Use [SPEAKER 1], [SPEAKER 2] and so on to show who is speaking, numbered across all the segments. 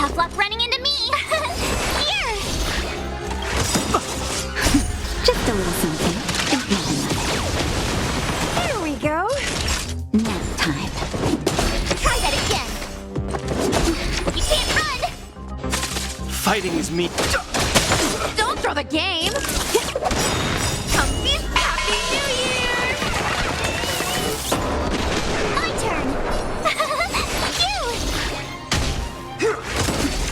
[SPEAKER 1] Tough luck running into me! Here!
[SPEAKER 2] Just a little something. Think nothing of
[SPEAKER 3] There we go.
[SPEAKER 2] it. Nap time.
[SPEAKER 1] Try that again! You can't run!
[SPEAKER 4] Fighting is me.
[SPEAKER 3] Don't throw the game. Happy New Year!
[SPEAKER 1] My turn! You!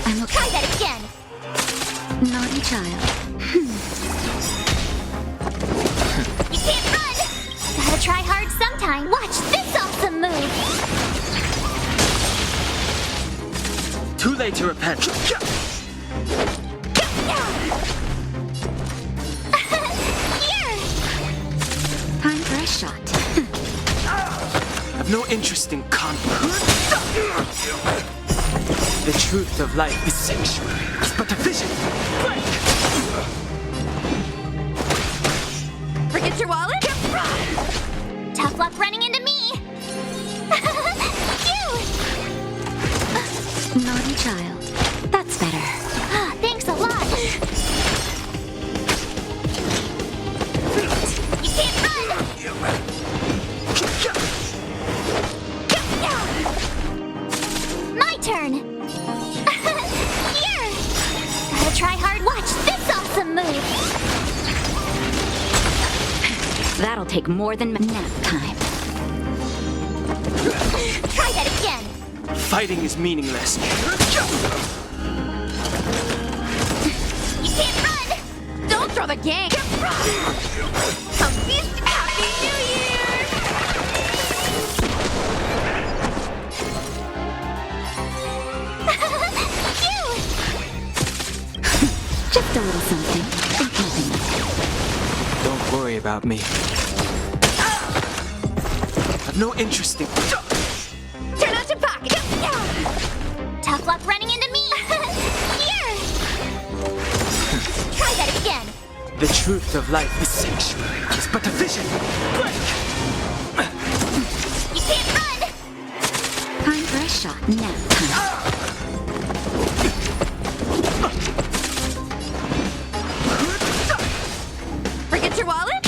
[SPEAKER 2] I'm okay.
[SPEAKER 1] Try that again!
[SPEAKER 2] Naughty child.
[SPEAKER 1] You can't run! Gotta try hard sometime. Watch this awesome move!
[SPEAKER 4] Too late to repent.
[SPEAKER 1] Here!
[SPEAKER 2] Time for a shot.
[SPEAKER 4] I've no interest in conflict. The truth of life is sanctuary. It's but a vision.
[SPEAKER 3] Forget your wallet?
[SPEAKER 1] Tough luck running into me! You!
[SPEAKER 2] Naughty child. That's better.
[SPEAKER 1] Ah, thanks a lot! You can't run! My turn! Here! Gotta try hard. Watch this awesome move!
[SPEAKER 2] That'll take more than nap time.
[SPEAKER 1] Try that again!
[SPEAKER 4] Fighting is meaningless.
[SPEAKER 1] You can't run!
[SPEAKER 3] Don't throw the game. Happy New Year!
[SPEAKER 1] You!
[SPEAKER 2] Just a little something. Think nothing of it.
[SPEAKER 4] Don't worry about me. I've no interest in.
[SPEAKER 3] Turn out your pocket.
[SPEAKER 1] Tough luck running into me! Here! Try that again!
[SPEAKER 4] The truth of life is sanctuary. It's but a vision.
[SPEAKER 1] You can't run!
[SPEAKER 2] Time for a shot. Nap time.
[SPEAKER 3] Forget your wallet?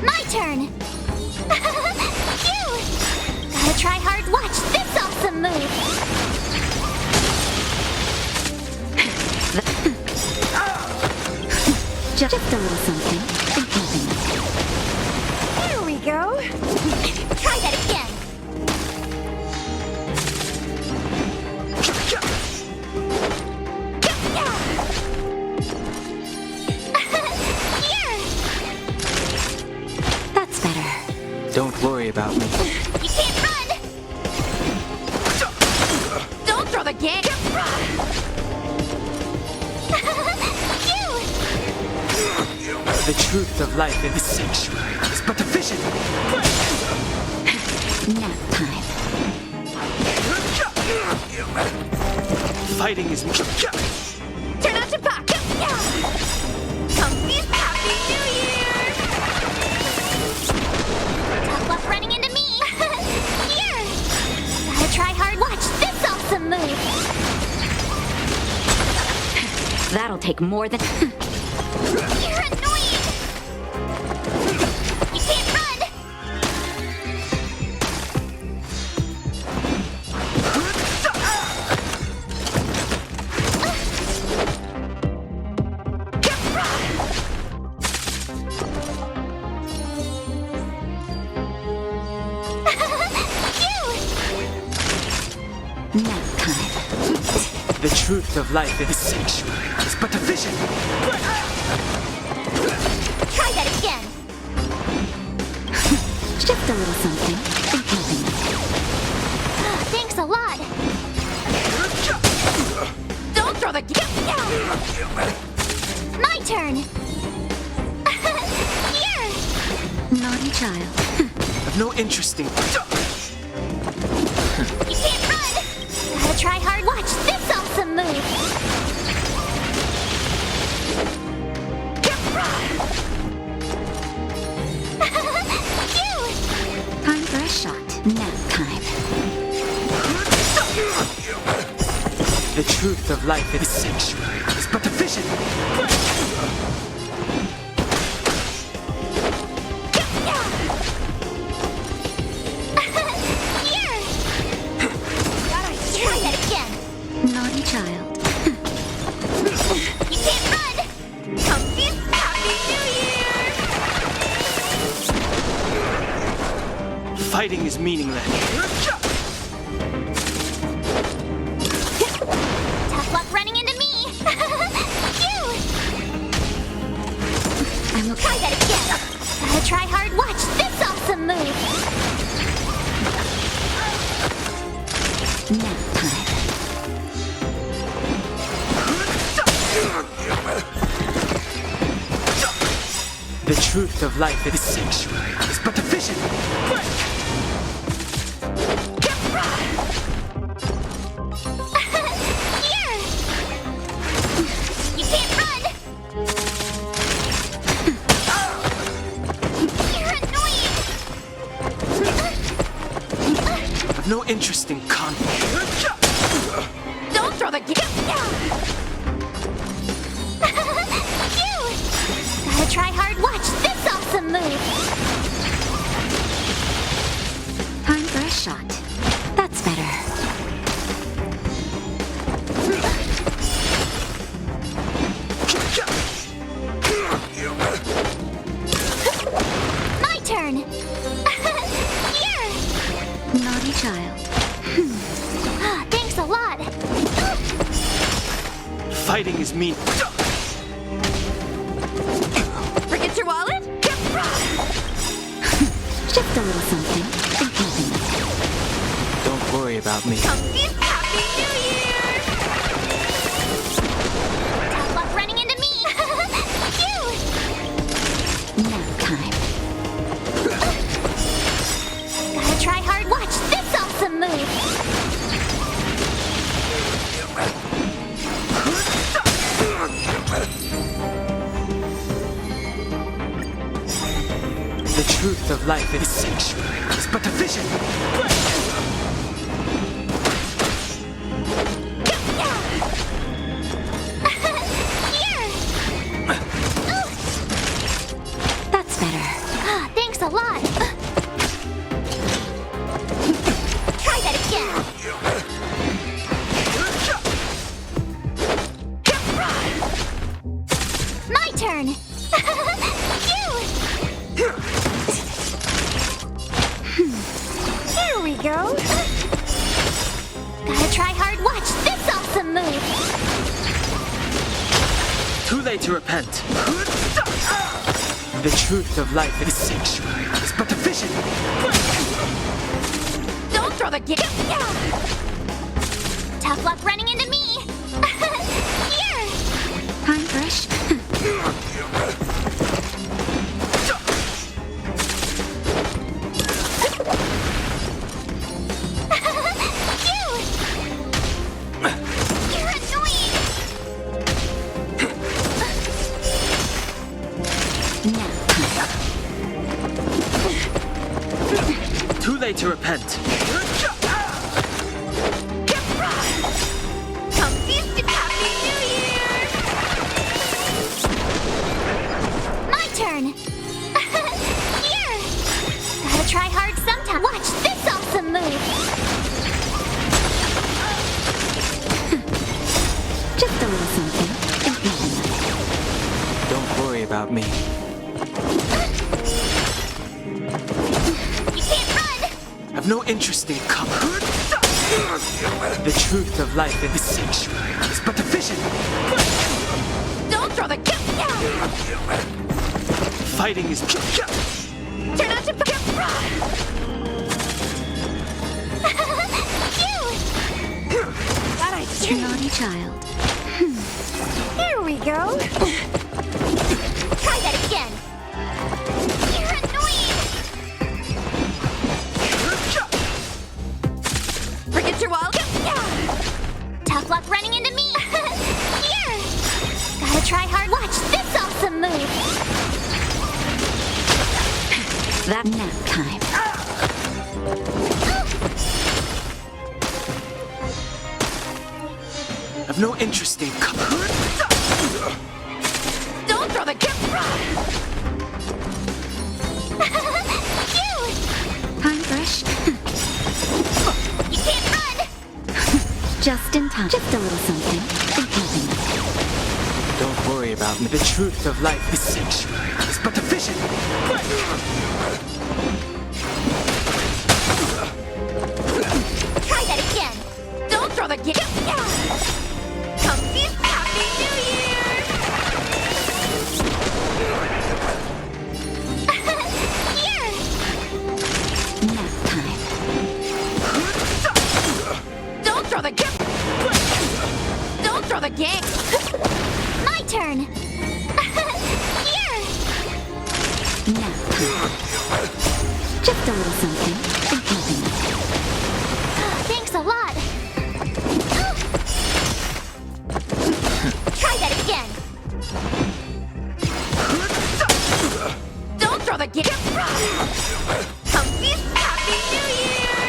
[SPEAKER 1] My turn! You! Gotta try hard. Watch this awesome move!
[SPEAKER 2] Just a little something. Think nothing of it.
[SPEAKER 3] There we go.
[SPEAKER 1] Try that again! Here!
[SPEAKER 2] That's better.
[SPEAKER 4] Don't worry about me.
[SPEAKER 1] You can't run!
[SPEAKER 3] Don't throw the game.
[SPEAKER 1] You!
[SPEAKER 4] The truth of life is sanctuary. It's but a vision.
[SPEAKER 2] Nap time.
[SPEAKER 4] Fighting is me.
[SPEAKER 3] Turn out your pocket. Happy New Year!
[SPEAKER 1] Tough luck running into me! Here! Gotta try hard. Watch this awesome move!
[SPEAKER 2] That'll take more than.
[SPEAKER 1] You're annoying! You can't run!
[SPEAKER 2] Nap time.
[SPEAKER 4] The truth of life is sanctuary. It's but a vision.
[SPEAKER 1] Try that again!
[SPEAKER 2] Just a little something. Think nothing of it.
[SPEAKER 1] Ah, thanks a lot!
[SPEAKER 3] Don't throw the game.
[SPEAKER 1] My turn! Here!
[SPEAKER 2] Naughty child.
[SPEAKER 4] I've no interest in.
[SPEAKER 1] You can't run! Gotta try hard. Watch this awesome move! You!
[SPEAKER 2] Time for a shot. Nap time.
[SPEAKER 4] The truth of life in the sanctuary is but a vision.
[SPEAKER 1] Here! Try that again.
[SPEAKER 2] Naughty child.
[SPEAKER 1] You can't run!
[SPEAKER 3] Comfy Happy New Year!
[SPEAKER 4] Fighting is meaningless.
[SPEAKER 1] Tough luck running into me! Phew!
[SPEAKER 2] I'm okay.
[SPEAKER 1] Try that again! Gotta try hard. Watch this awesome move!
[SPEAKER 2] Nap time.
[SPEAKER 4] The truth of life in the sanctuary is but a vision.
[SPEAKER 1] Here! You can't run! You're annoying!
[SPEAKER 4] I've no interest in conflict.
[SPEAKER 3] Don't throw the gift!
[SPEAKER 1] Phew! Gotta try hard. Watch this awesome move!
[SPEAKER 2] Time for a shot. That's better.
[SPEAKER 1] My turn! Here!
[SPEAKER 2] Naughty child.
[SPEAKER 1] Thanks a lot!
[SPEAKER 4] Fighting is mean.
[SPEAKER 3] Forget your wallet?
[SPEAKER 2] Just a little something. Think nothing of it.
[SPEAKER 4] Don't worry about me.
[SPEAKER 3] Comfy Happy New Year!
[SPEAKER 1] Tough luck running into me! Phew!
[SPEAKER 2] Nap time.
[SPEAKER 1] Gotta try hard. Watch this awesome move!
[SPEAKER 4] The truth of life in the sanctuary is but a vision.
[SPEAKER 1] Here!
[SPEAKER 2] That's better.
[SPEAKER 1] Thanks a lot! Try that again! My turn! Phew! Here we go! Gotta try hard. Watch this awesome move!
[SPEAKER 4] Too late to repent. The truth of life in the sanctuary is but a vision.
[SPEAKER 3] Don't throw the gift!
[SPEAKER 1] Tough luck running into me! Here!
[SPEAKER 2] Time for a shot.
[SPEAKER 1] Phew! You're annoying!
[SPEAKER 2] Nap time.
[SPEAKER 4] Too late to repent.
[SPEAKER 3] Comfy Happy New Year!
[SPEAKER 1] My turn! Here! Gotta try hard sometime. Watch this awesome move!
[SPEAKER 2] Just a little something. Think nothing of it.
[SPEAKER 4] Don't worry about me.
[SPEAKER 1] You can't run!
[SPEAKER 4] I've no interest in conflict. The truth of life in the sanctuary is but a vision.
[SPEAKER 3] Don't throw the gift!
[SPEAKER 4] Fighting is.
[SPEAKER 3] Turn out to
[SPEAKER 1] Phew!
[SPEAKER 3] That I
[SPEAKER 2] Naughty child.
[SPEAKER 1] Here we go! Try that again! You're annoying!
[SPEAKER 3] Forget your wallet?
[SPEAKER 1] Tough luck running into me! Here! Gotta try hard. Watch this awesome move!
[SPEAKER 2] That nap time.
[SPEAKER 4] I've no interest in
[SPEAKER 3] Don't throw the gift!
[SPEAKER 2] Time fresh.
[SPEAKER 1] You can't run!
[SPEAKER 2] Just in time. Just a little something. Think nothing of it.
[SPEAKER 4] Don't worry about me. The truth of life, this sanctuary, is but a vision.
[SPEAKER 1] Try that again!
[SPEAKER 3] Don't throw the gift! Happy New Year!
[SPEAKER 1] Here!
[SPEAKER 2] Nap time.
[SPEAKER 3] Don't throw the gift! Don't throw the game!
[SPEAKER 1] My turn! Here!
[SPEAKER 2] Nap time. Just a little something. Think nothing of it.
[SPEAKER 1] Thanks a lot! Try that again!
[SPEAKER 3] Don't throw the gift! Happy New Year!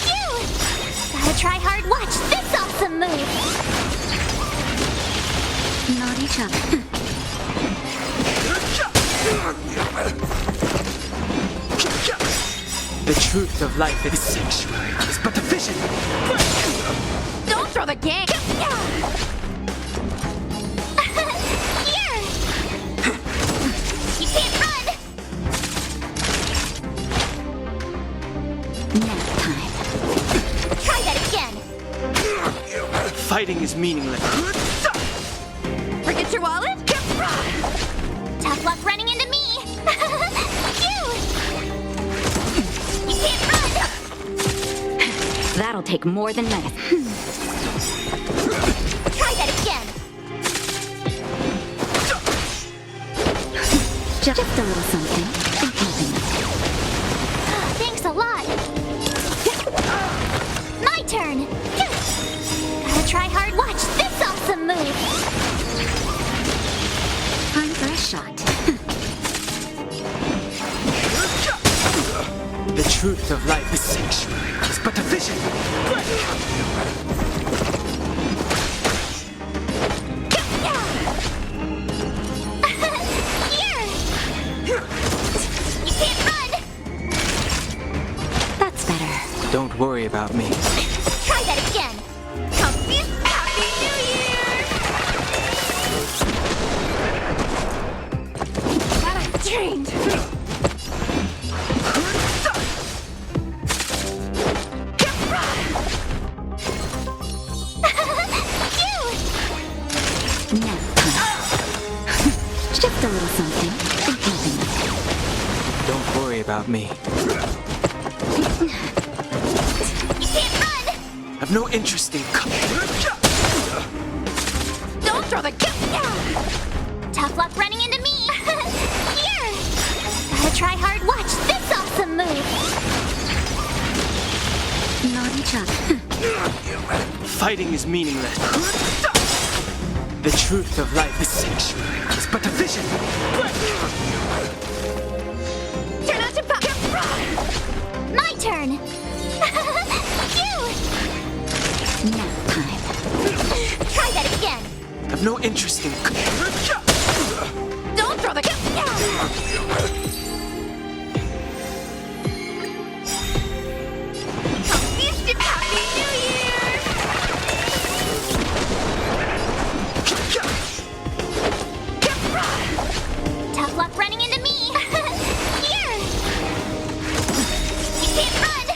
[SPEAKER 1] Phew! Gotta try hard. Watch this awesome move!
[SPEAKER 2] Not each other.
[SPEAKER 4] The truth of life in this sanctuary is but a vision.
[SPEAKER 3] Don't throw the game!
[SPEAKER 1] Here! You can't run!
[SPEAKER 2] Nap time.
[SPEAKER 1] Try that again!
[SPEAKER 4] Fighting is meaningless.
[SPEAKER 3] Forget your wallet?
[SPEAKER 1] Tough luck running into me! Phew! You can't run!
[SPEAKER 2] That'll take more than medicine.
[SPEAKER 1] Try that again!
[SPEAKER 2] Just a little something. Think nothing of it.
[SPEAKER 1] Thanks a lot! My turn! Gotta try hard. Watch this awesome move!
[SPEAKER 2] Time for a shot.
[SPEAKER 4] The truth of life is sanctuary is but a vision.
[SPEAKER 1] Here! You can't run!
[SPEAKER 2] That's better.
[SPEAKER 4] Don't worry about me.
[SPEAKER 1] Try that again!
[SPEAKER 3] Happy New Year! That I trained!
[SPEAKER 1] Phew!
[SPEAKER 2] Nap time. Just a little something. Think nothing of it.
[SPEAKER 4] Don't worry about me.
[SPEAKER 1] You can't run!
[SPEAKER 4] I've no interest in
[SPEAKER 3] Don't throw the gift!
[SPEAKER 1] Tough luck running into me! Here! Gotta try hard. Watch this awesome move!
[SPEAKER 2] Not each other.
[SPEAKER 4] Fighting is meaningless. The truth of life is sanctuary is but a vision.
[SPEAKER 3] Turn out to pop!
[SPEAKER 1] My turn! Phew!
[SPEAKER 2] Nap time.
[SPEAKER 1] Try that again!
[SPEAKER 4] I've no interest in
[SPEAKER 3] Don't throw the gift! Happy New Year!
[SPEAKER 1] Tough luck running into me! Here! You can't run!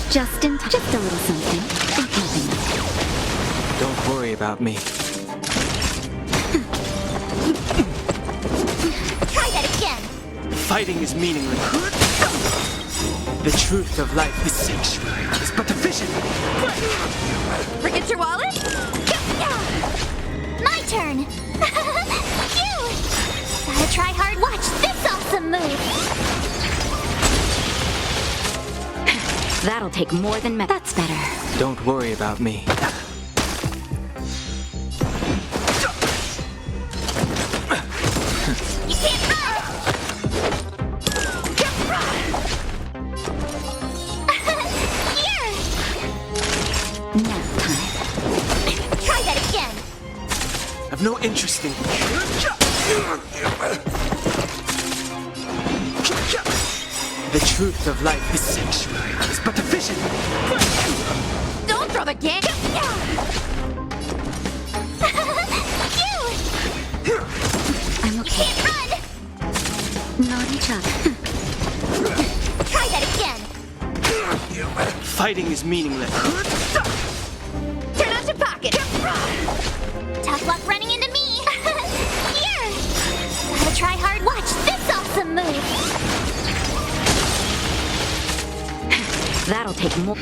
[SPEAKER 2] Just in time. Just a little something. Think nothing of it.
[SPEAKER 4] Don't worry about me.
[SPEAKER 1] Try that again!
[SPEAKER 4] Fighting is meaningless. The truth of life is sanctuary is but a vision.
[SPEAKER 3] Forget your wallet?
[SPEAKER 1] My turn! Phew! Gotta try hard. Watch this awesome move!
[SPEAKER 2] That'll take more than medicine. That's better.
[SPEAKER 4] Don't worry about me.
[SPEAKER 1] You can't run!
[SPEAKER 4] truth of life, this sanctuary is but a vision.
[SPEAKER 3] Don't throw the game.
[SPEAKER 2] I'm okay.
[SPEAKER 1] Can't run!
[SPEAKER 2] Naughty child.
[SPEAKER 1] Try that again!
[SPEAKER 4] Fighting is meaningless.
[SPEAKER 3] Turn out your pocket.
[SPEAKER 1] Tough luck running into me! Here! Gotta try hard. Watch this awesome move!
[SPEAKER 2] That'll take more.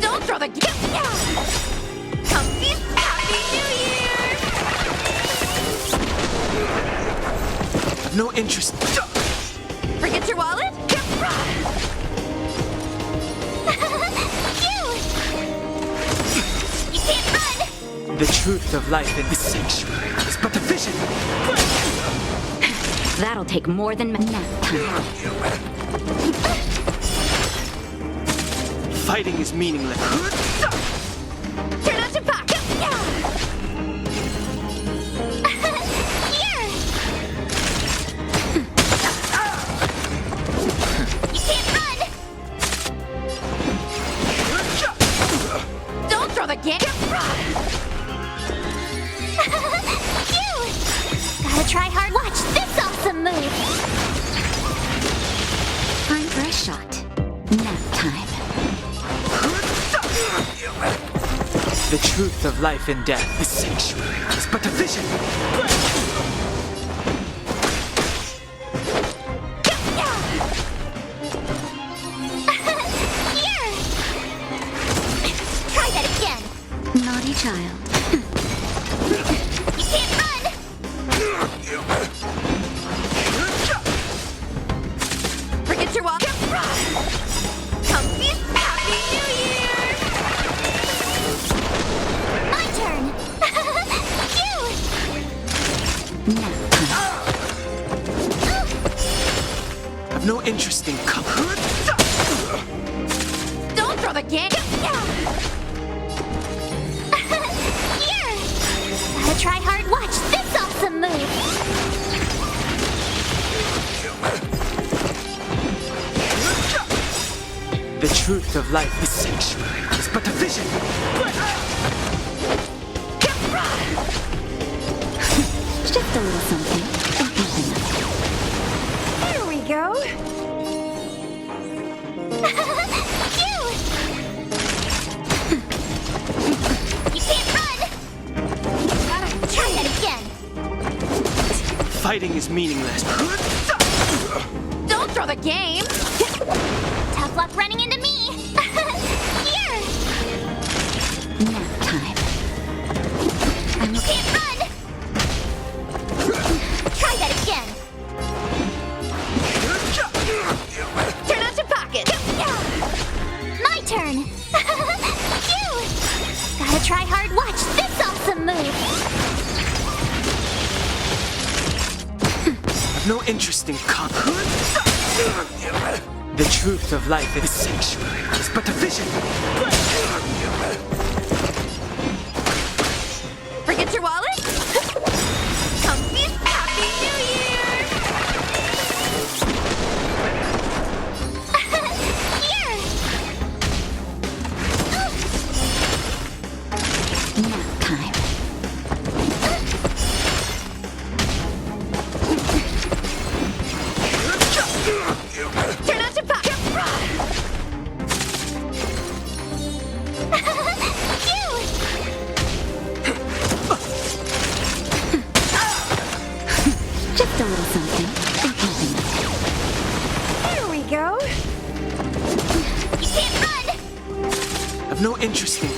[SPEAKER 3] Don't throw the game. Happy New Year!
[SPEAKER 4] I've no interest.
[SPEAKER 3] Forget your wallet?
[SPEAKER 1] You can't run!
[SPEAKER 4] The truth of life in this sanctuary is but a vision.
[SPEAKER 2] That'll take more than nap time.
[SPEAKER 4] Fighting is meaningless.
[SPEAKER 3] Turn out your pocket.
[SPEAKER 1] Here! You can't run!
[SPEAKER 3] Don't throw the game.
[SPEAKER 1] Gotta try hard. Watch this awesome move!
[SPEAKER 2] Time for a shot. Nap time.
[SPEAKER 4] The truth of life and death, this sanctuary is but a vision.
[SPEAKER 1] Here! Try that again!
[SPEAKER 2] Naughty child.
[SPEAKER 1] You can't run!
[SPEAKER 3] Forget your wallet. Happy New Year!
[SPEAKER 1] My turn! You!
[SPEAKER 2] Nap time.
[SPEAKER 4] I've no interest in comfort.
[SPEAKER 3] Don't throw the game.
[SPEAKER 1] Here! Gotta try hard. Watch this awesome move!
[SPEAKER 4] The truth of life, this sanctuary is but a vision.
[SPEAKER 2] Just a little something. Nothing else.
[SPEAKER 3] Here we go.
[SPEAKER 1] You can't run! Try that again!
[SPEAKER 4] Fighting is meaningless.
[SPEAKER 3] Don't throw the game.
[SPEAKER 1] Tough luck running into me! Here!
[SPEAKER 2] Nap time. I'm
[SPEAKER 1] You
[SPEAKER 2] okay.
[SPEAKER 1] can't run! Try that again!
[SPEAKER 3] Turn out your pocket.
[SPEAKER 1] My turn! You! Gotta try hard. Watch this awesome move!
[SPEAKER 4] I've no interest in comfort. The truth of life in this sanctuary is but a vision.
[SPEAKER 3] Forget your wallet. Happy New Year!
[SPEAKER 1] Here!
[SPEAKER 2] Nap time.
[SPEAKER 3] Turn out your pocket.
[SPEAKER 1] You!
[SPEAKER 2] Just a little something. Nothing else.
[SPEAKER 3] Here we go.
[SPEAKER 1] You can't run!
[SPEAKER 4] I've no interest in.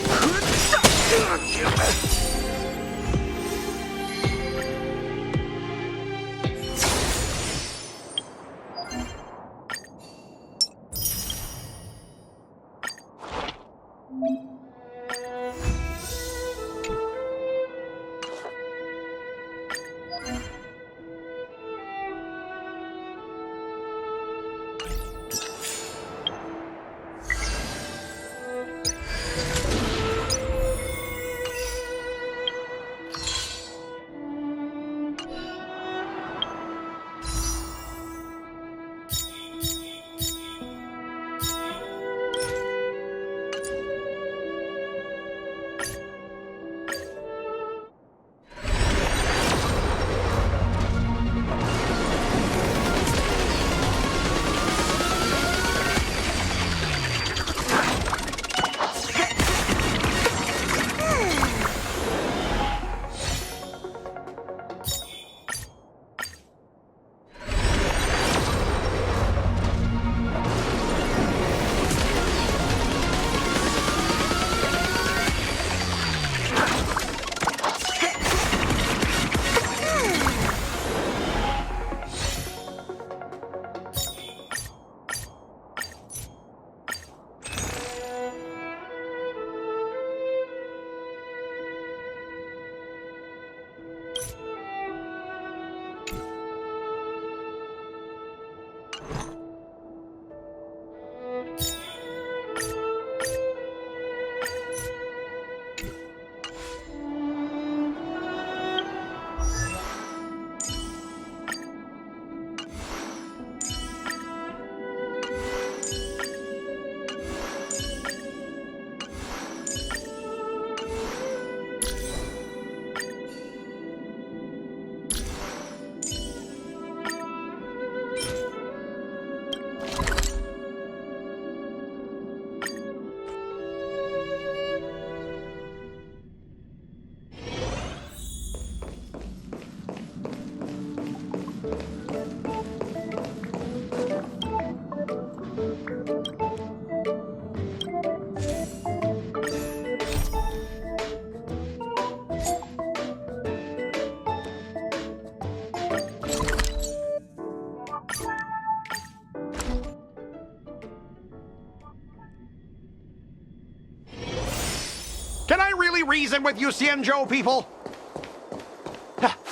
[SPEAKER 5] Can I really reason with you Xianzhou people?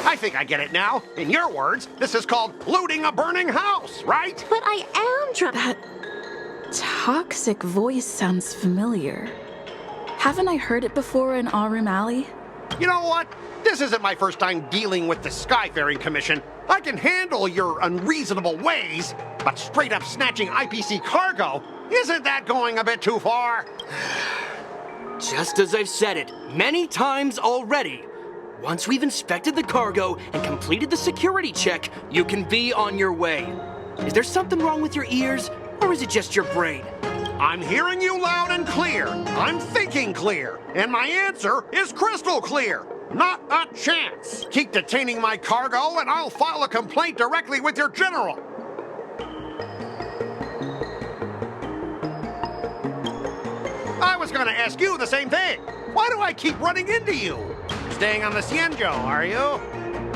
[SPEAKER 5] I think I get it now. In your words, this is called looting a burning house, right?
[SPEAKER 2] But I am trying.
[SPEAKER 6] That toxic voice sounds familiar. Haven't I heard it before in Arum Alley?
[SPEAKER 5] You know what? This isn't my first time dealing with the Skyfaring Commission. I can handle your unreasonable ways, but straight up snatching IPC cargo, isn't that going a bit too far?
[SPEAKER 7] Just as I've said it many times already. Once we've inspected the cargo and completed the security check, you can be on your way. Is there something wrong with your ears, or is it just your brain?
[SPEAKER 5] I'm hearing you loud and clear. I'm thinking clear. And my answer is crystal clear. Not a chance. Keep detaining my cargo and I'll file a complaint directly with your general. I was gonna ask you the same thing. Why do I keep running into you? Staying on the Xianzhou, are you?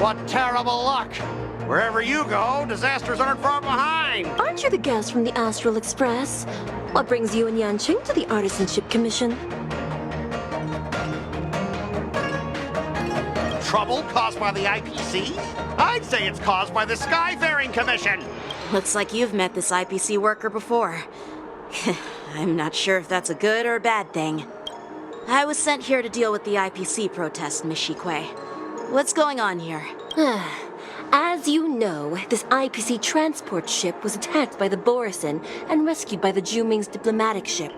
[SPEAKER 5] What terrible luck. Wherever you go, disasters aren't far behind.
[SPEAKER 2] Aren't you the guest from the Astral Express? What brings you and Yanqing to the Artisanship Commission?
[SPEAKER 5] Trouble caused by the IPC? I'd say it's caused by the Skyfaring Commission.
[SPEAKER 3] Looks like you've met this IPC worker before. I'm not sure if that's a good or a bad thing. I was sent here to deal with the IPC protest, Miss Shikui. What's going on here?
[SPEAKER 2] As you know, this IPC transport ship was attacked by the Borisin and rescued by the Juming's diplomatic ship.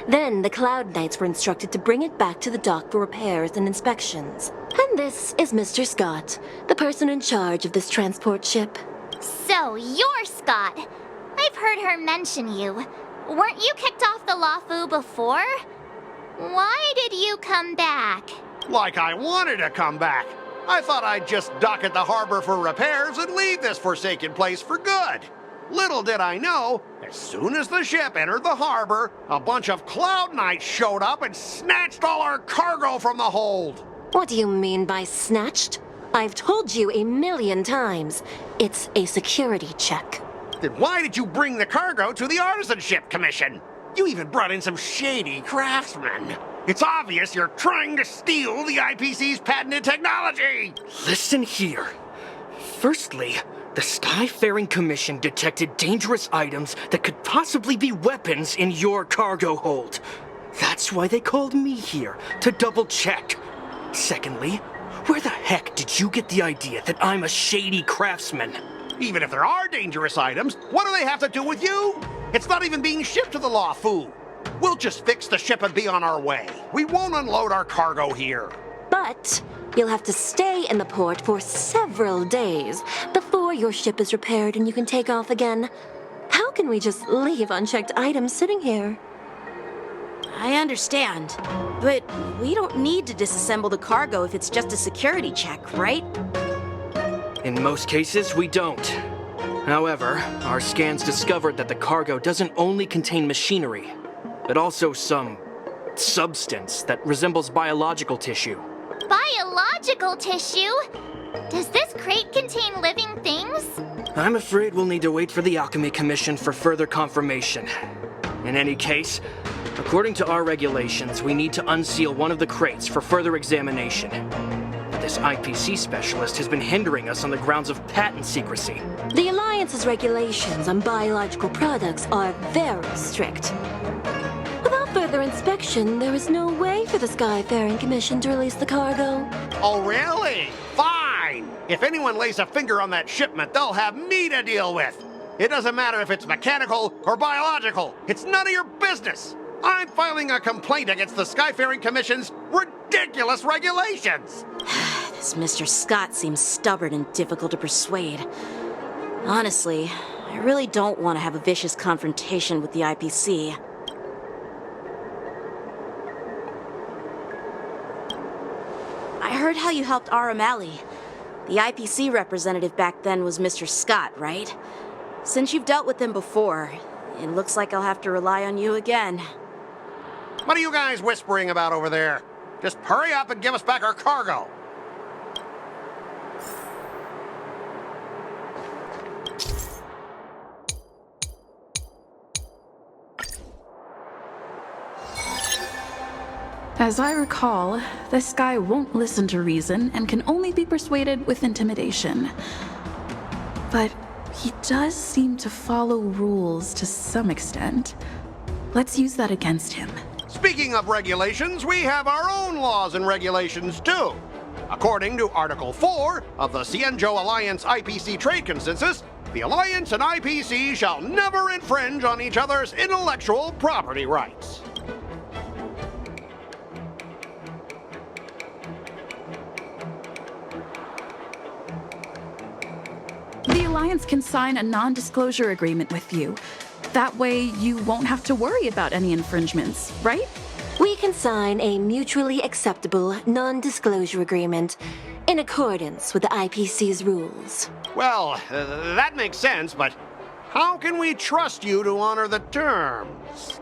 [SPEAKER 2] Then the Cloud Knights were instructed to bring it back to the dock for repairs and inspections. And this is Mr. Scott, the person in charge of this transport ship.
[SPEAKER 1] So, you're Scott. I've heard her mention you. Weren't you kicked off the Luofu before? Why did you come back?
[SPEAKER 5] Like I wanted to come back. I thought I'd just dock at the harbor for repairs and leave this forsaken place for good. Little did I know, as soon as the ship entered the harbor, a bunch of Cloud Knights showed up and snatched all our cargo from the hold.
[SPEAKER 2] What do you mean by snatched? I've told you 1,000,000 times. It's a security check.
[SPEAKER 5] Then why did you bring the cargo to the Artisanship Commission? You even brought in some shady craftsmen. It's obvious you're trying to steal the IPC's patented technology!
[SPEAKER 7] Listen here. Firstly, the Skyfaring Commission detected dangerous items that could possibly be weapons in your cargo hold. That's why they called me here, to double check. Secondly, where the heck did you get the idea that I'm a shady craftsman?
[SPEAKER 5] Even if there are dangerous items, what do they have to do with you? It's not even being shipped to the Luofu. We'll just fix the ship and be on our way. We won't unload our cargo here.
[SPEAKER 2] But you'll have to stay in the port for several days before your ship is repaired and you can take off again. How can we just leave unchecked items sitting here?
[SPEAKER 3] I understand, but we don't need to disassemble the cargo if it's just a security check, right?
[SPEAKER 7] In most cases, we don't. However, our scans discovered that the cargo doesn't only contain machinery, but also some substance that resembles biological tissue.
[SPEAKER 1] Biological tissue? Does this crate contain living things?
[SPEAKER 7] I'm afraid we'll need to wait for the Alchemy Commission for further confirmation. In any case, according to our regulations, we need to unseal one of the crates for further examination. This IPC specialist has been hindering us on the grounds of patent secrecy.
[SPEAKER 2] The Alliance's regulations on biological products are very strict. Without further inspection, there is no way for the Skyfaring Commission to release the cargo.
[SPEAKER 5] Oh, really? Fine! If anyone lays a finger on that shipment, they'll have me to deal with. It doesn't matter if it's mechanical or biological. It's none of your business. I'm filing a complaint against the Skyfaring Commission's ridiculous regulations.
[SPEAKER 3] This Mr. Scott seems stubborn and difficult to persuade. Honestly, I really don't want to have a vicious confrontation with the IPC. I heard how you helped Arum Alley. The IPC representative back then was Mr. Scott, right? Since you've dealt with him before, it looks like I'll have to rely on you again.
[SPEAKER 5] What are you guys whispering about over there? Just hurry up and give us back our cargo.
[SPEAKER 6] As I recall, this guy won't listen to reason and can only be persuaded with intimidation. But he does seem to follow rules to some extent. Let's use that against him.
[SPEAKER 5] Speaking of regulations, we have our own laws and regulations too. According to Article 4 of the Xianzhou Alliance IPC Trade Consensus, the Alliance and IPC shall never infringe on each other's intellectual property rights.
[SPEAKER 6] The Alliance can sign a non-disclosure agreement with you. That way, you won't have to worry about any infringements, right?
[SPEAKER 2] We can sign a mutually acceptable non-disclosure agreement in accordance with the IPC's rules.
[SPEAKER 5] Well, that makes sense, but how can we trust you to honor the terms?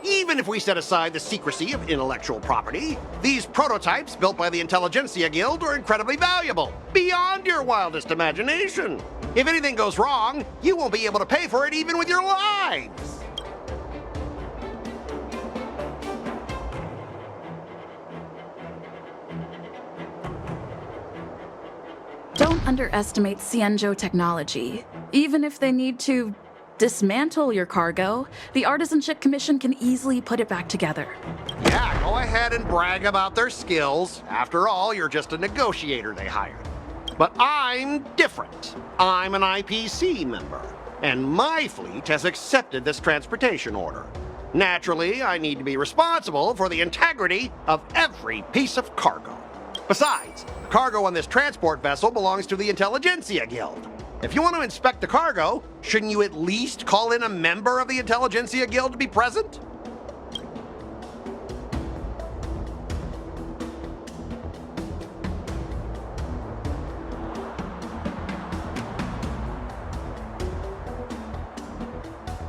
[SPEAKER 5] Even if we set aside the secrecy of intellectual property, these prototypes built by the Intelligentsia Guild are incredibly valuable, beyond your wildest imagination. If anything goes wrong, you won't be able to pay for it even with your lives.
[SPEAKER 6] Don't underestimate Xianzhou technology. Even if they need to dismantle your cargo, the Artisanship Commission can easily put it back together.
[SPEAKER 5] Yeah, go ahead and brag about their skills. After all, you're just a negotiator they hired. But I'm different. I'm an IPC member, and my fleet has accepted this transportation order. Naturally, I need to be responsible for the integrity of every piece of cargo. Besides, the cargo on this transport vessel belongs to the Intelligentsia Guild. If you want to inspect the cargo, shouldn't you at least call in a member of the Intelligentsia Guild to be present?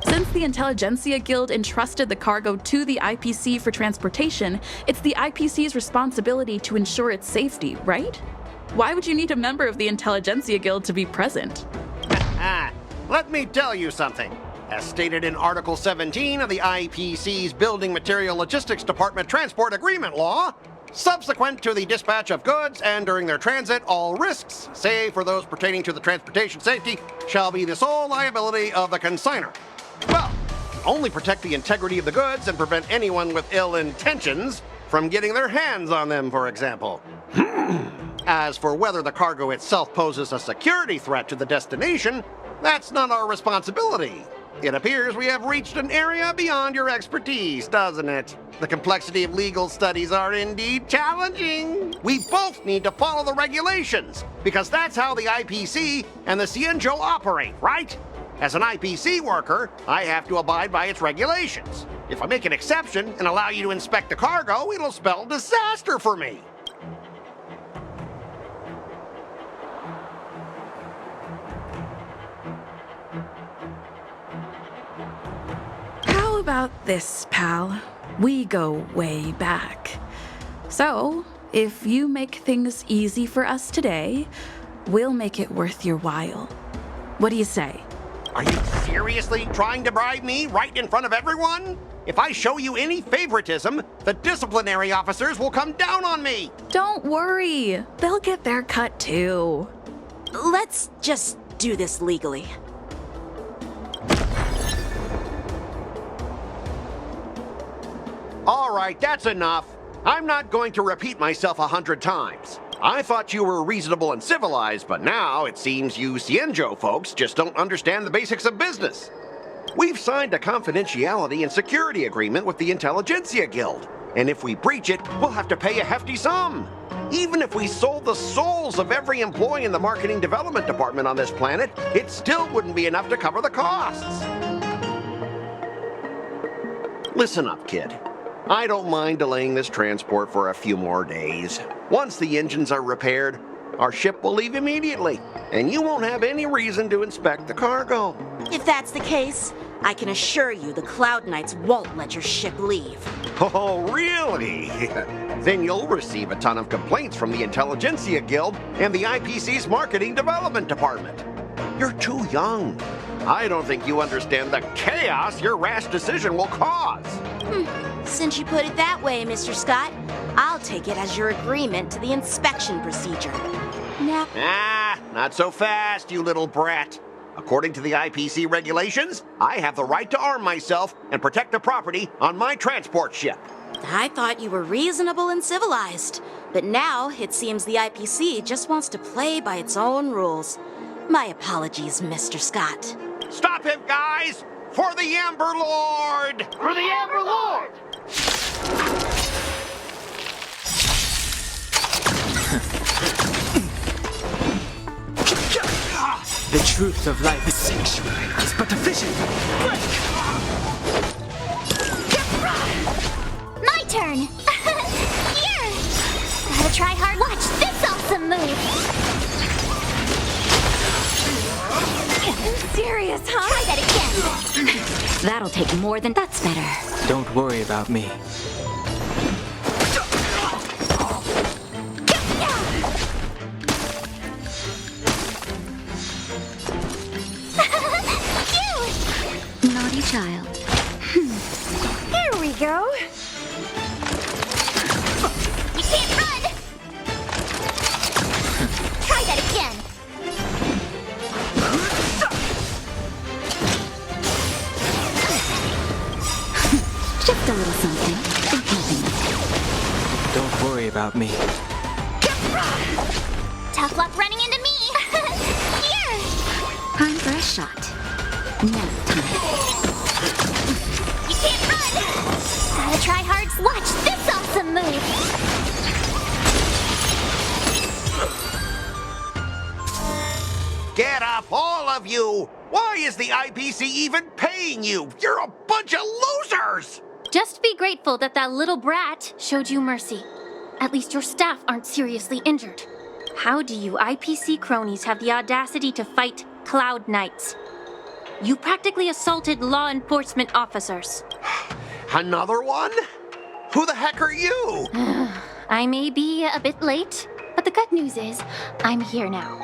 [SPEAKER 6] Since the Intelligentsia Guild entrusted the cargo to the IPC for transportation, it's the IPC's responsibility to ensure its safety, right? Why would you need a member of the Intelligentsia Guild to be present?
[SPEAKER 5] Let me tell you something. As stated in Article 17 of the IPC's Building Material Logistics Department Transport Agreement Law, subsequent to the dispatch of goods and during their transit, all risks, save for those pertaining to the transportation safety, shall be the sole liability of the consignor. Well, only protect the integrity of the goods and prevent anyone with ill intentions from getting their hands on them, for example. As for whether the cargo itself poses a security threat to the destination, that's not our responsibility. It appears we have reached an area beyond your expertise, doesn't it? The complexity of legal studies are indeed challenging. We both need to follow the regulations, because that's how the IPC and the Xianzhou operate, right? As an IPC worker, I have to abide by its regulations. If I make an exception and allow you to inspect the cargo, it'll spell disaster for me.
[SPEAKER 6] How about this, pal? We go way back. So, if you make things easy for us today, we'll make it worth your while. What do you say?
[SPEAKER 5] Are you seriously trying to bribe me right in front of everyone? If I show you any favoritism, the disciplinary officers will come down on me.
[SPEAKER 6] Don't worry, they'll get their cut too.
[SPEAKER 3] Let's just do this legally.
[SPEAKER 5] All right, that's enough. I'm not going to repeat myself 100 times. I thought you were reasonable and civilized, but now it seems you Xianzhou folks just don't understand the basics of business. We've signed a confidentiality and security agreement with the Intelligentsia Guild, and if we breach it, we'll have to pay a hefty sum. Even if we sold the souls of every employee in the Marketing Development Department on this planet, it still wouldn't be enough to cover the costs. Listen up, kid. I don't mind delaying this transport for a few more days. Once the engines are repaired, our ship will leave immediately, and you won't have any reason to inspect the cargo.
[SPEAKER 3] If that's the case, I can assure you the Cloud Knights won't let your ship leave.
[SPEAKER 5] Oh, really? Then you'll receive a ton of complaints from the Intelligentsia Guild and the IPC's Marketing Development Department. You're too young. I don't think you understand the chaos your rash decision will cause.
[SPEAKER 3] Since you put it that way, Mr. Scott, I'll take it as your agreement to the inspection procedure. Now,
[SPEAKER 5] Not so fast, you little brat. According to the IPC regulations, I have the right to arm myself and protect the property on my transport ship.
[SPEAKER 3] I thought you were reasonable and civilized, but now it seems the IPC just wants to play by its own rules. My apologies, Mr. Scott.
[SPEAKER 5] Stop him, guys! For the Amber Lord! For the Amber Lord!
[SPEAKER 4] The truth of life is sanctuary is but a vision.
[SPEAKER 1] My turn! Here! Gotta try hard. Watch this awesome move!
[SPEAKER 2] Serious, huh?
[SPEAKER 1] Try that again!
[SPEAKER 2] That'll take more than... That's better.
[SPEAKER 4] Don't worry about me.
[SPEAKER 2] Naughty child.
[SPEAKER 1] Here we go! You can't run! Try that again!
[SPEAKER 2] Just a little something.
[SPEAKER 4] Don't worry about me.
[SPEAKER 1] Tough luck running into me! Here!
[SPEAKER 2] Time for a shot. Now time.
[SPEAKER 1] You can't run! Gotta try hard. Watch this awesome move!
[SPEAKER 5] Get up, all of you! Why is the IPC even paying you? You're a bunch of losers!
[SPEAKER 8] Just be grateful that that little brat showed you mercy. At least your staff aren't seriously injured. How do you IPC cronies have the audacity to fight Cloud Knights? You practically assaulted law enforcement officers.
[SPEAKER 5] Another one? Who the heck are you?
[SPEAKER 8] I may be a bit late, but the good news is I'm here now.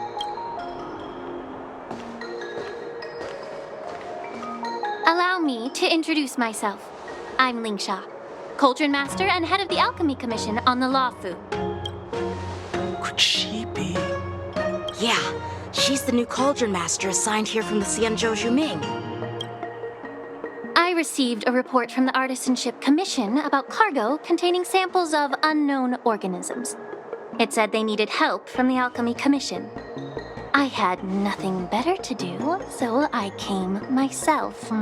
[SPEAKER 8] Allow me to introduce myself. I'm Lingsha, Cauldron Master and head of the Alchemy Commission on the Luofu.
[SPEAKER 4] Could she be?
[SPEAKER 3] Yeah, she's the new Cauldron Master assigned here from the Xianzhou Zhuming.
[SPEAKER 8] I received a report from the Artisanship Commission about cargo containing samples of unknown organisms. It said they needed help from the Alchemy Commission. I had nothing better to do, so I came myself.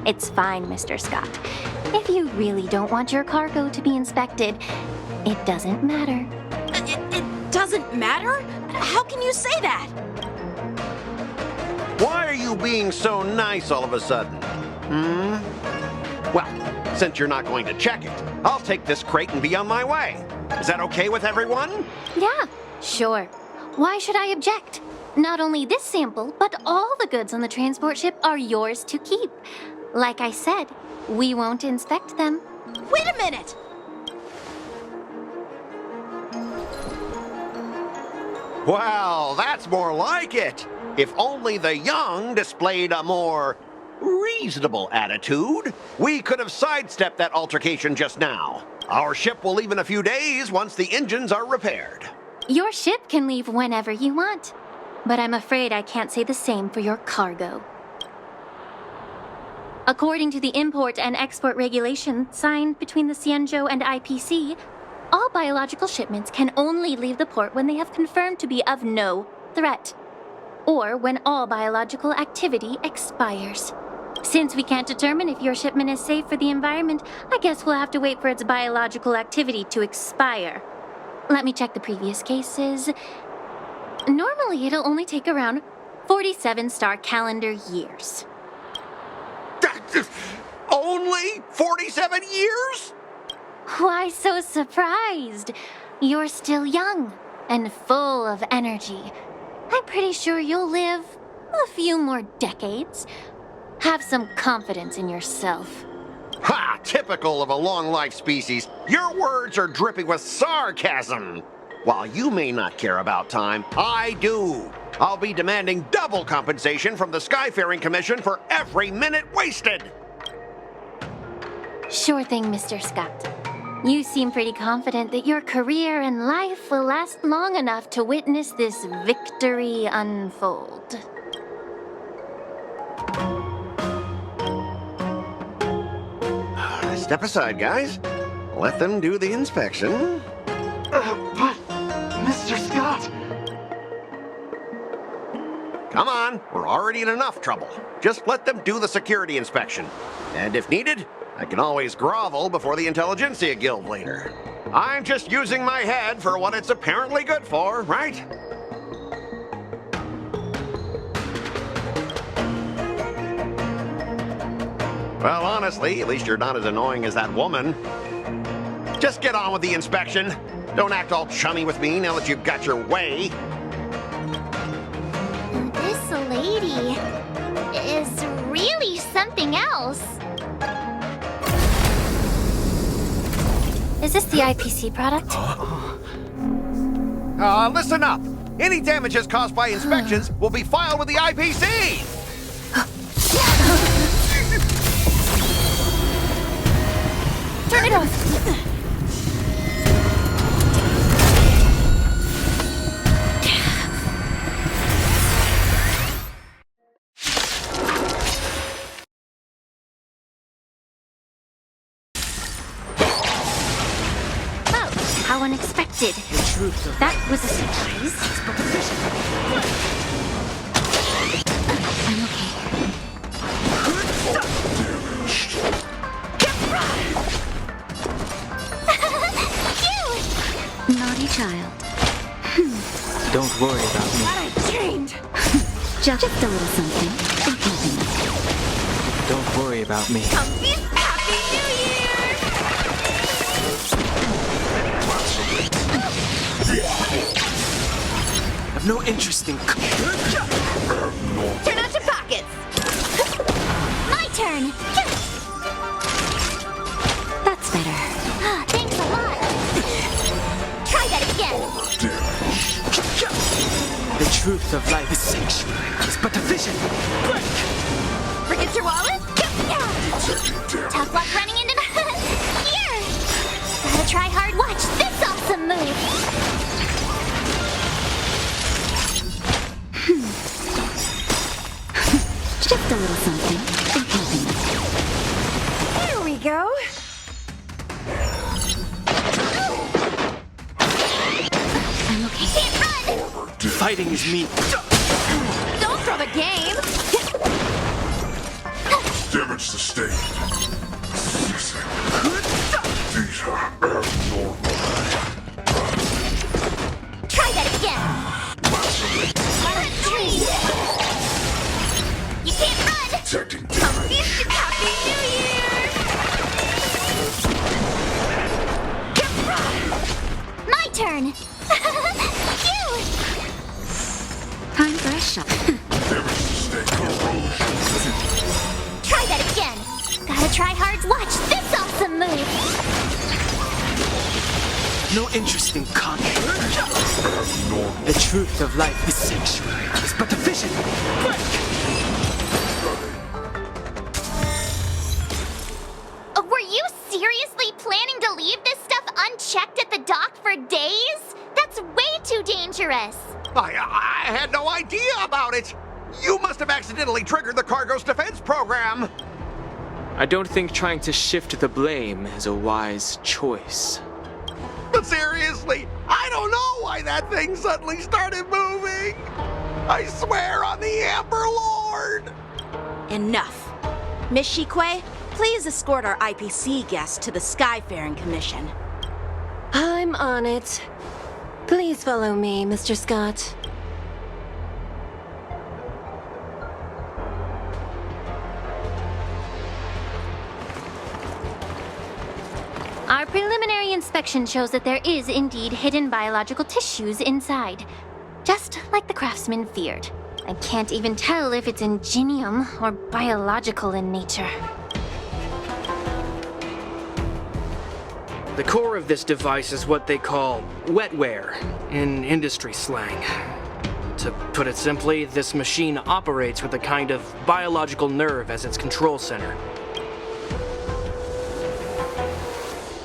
[SPEAKER 8] It's fine, Mr. Scott. If you really don't want your cargo to be inspected, it doesn't matter.
[SPEAKER 3] It doesn't matter? How can you say that?
[SPEAKER 5] Why are you being so nice all of a sudden? Well, since you're not going to check it, I'll take this crate and be on my way. Is that okay with everyone?
[SPEAKER 8] Yeah, sure. Why should I object? Not only this sample, but all the goods on the transport ship are yours to keep. Like I said, we won't inspect them.
[SPEAKER 3] Wait a minute!
[SPEAKER 5] Well, that's more like it. If only the young displayed a more reasonable attitude, we could have sidestepped that altercation just now. Our ship will leave in a few days once the engines are repaired.
[SPEAKER 8] Your ship can leave whenever you want, but I'm afraid I can't say the same for your cargo. According to the import and export regulation signed between the Xianzhou and IPC, all biological shipments can only leave the port when they have confirmed to be of no threat, or when all biological activity expires. Since we can't determine if your shipment is safe for the environment, I guess we'll have to wait for its biological activity to expire. Let me check the previous cases. Normally, it'll only take around 47 star calendar years.
[SPEAKER 5] Only 47 years?
[SPEAKER 8] Why so surprised? You're still young and full of energy. I'm pretty sure you'll live a few more decades. Have some confidence in yourself.
[SPEAKER 5] Ha! Typical of a long-life species. Your words are dripping with sarcasm. While you may not care about time, I do. I'll be demanding double compensation from the Skyfaring Commission for every minute wasted.
[SPEAKER 8] Sure thing, Mr. Scott. You seem pretty confident that your career and life will last long enough to witness this victory unfold.
[SPEAKER 5] Step aside, guys. Let them do the inspection.
[SPEAKER 7] But, Mr. Scott...
[SPEAKER 5] Come on, we're already in enough trouble. Just let them do the security inspection. And if needed, I can always grovel before the Intelligentsia Guild later. I'm just using my head for what it's apparently good for, right? Well, honestly, at least you're not as annoying as that woman. Just get on with the inspection. Don't act all chummy with me now that you've got your way.
[SPEAKER 1] This lady is really something else.
[SPEAKER 8] Is this the IPC product?
[SPEAKER 5] Listen up. Any damages caused by inspections will be filed with the IPC.
[SPEAKER 8] Turn it off! Oh, how unexpected. That was a surprise. I'm okay. Naughty child.
[SPEAKER 4] Don't worry about me.
[SPEAKER 2] Just a little something.
[SPEAKER 4] Don't worry about me. I've no interest in...
[SPEAKER 1] Turn out your pockets. My turn.
[SPEAKER 2] That's better.
[SPEAKER 1] Thanks a lot. Try that again.
[SPEAKER 4] The truth of life is sanctuary. It's but a vision.
[SPEAKER 1] Forget your wallet? Tough luck running into the... Here! Gotta try hard. Watch this awesome move.
[SPEAKER 2] Just a little something.
[SPEAKER 1] Here we go.
[SPEAKER 2] I'm okay.
[SPEAKER 1] Can't run!
[SPEAKER 4] Fighting is me.
[SPEAKER 1] Don't throw the game!
[SPEAKER 9] Damage sustained. These are abnormal.
[SPEAKER 1] Try that again! You can't run!
[SPEAKER 9] Detecting damage.
[SPEAKER 1] Happy New Year! My turn! Phew!
[SPEAKER 2] Time for a shot.
[SPEAKER 9] Damage sustained. Corrosion.
[SPEAKER 1] Try that again! Gotta try hard. Watch this awesome move!
[SPEAKER 4] No interest in conquest.
[SPEAKER 9] Abnormal.
[SPEAKER 4] The truth of life is sanctuary. It's but a vision.
[SPEAKER 1] Were you seriously planning to leave this stuff unchecked at the dock for days? That's way too dangerous!
[SPEAKER 5] I had no idea about it. You must have accidentally triggered the cargo's defense program.
[SPEAKER 4] I don't think trying to shift the blame is a wise choice.
[SPEAKER 5] But seriously, I don't know why that thing suddenly started moving. I swear on the Amber Lord.
[SPEAKER 3] Enough. Miss Shikwe, please escort our IPC guest to the Skyfaring Commission.
[SPEAKER 2] I'm on it. Please follow me, Mr. Scott.
[SPEAKER 8] Our preliminary inspection shows that there is indeed hidden biological tissues inside. Just like the craftsman feared. I can't even tell if it's ingenium or biological in nature.
[SPEAKER 7] The core of this device is what they call wetware in industry slang. To put it simply, this machine operates with a kind of biological nerve as its control center.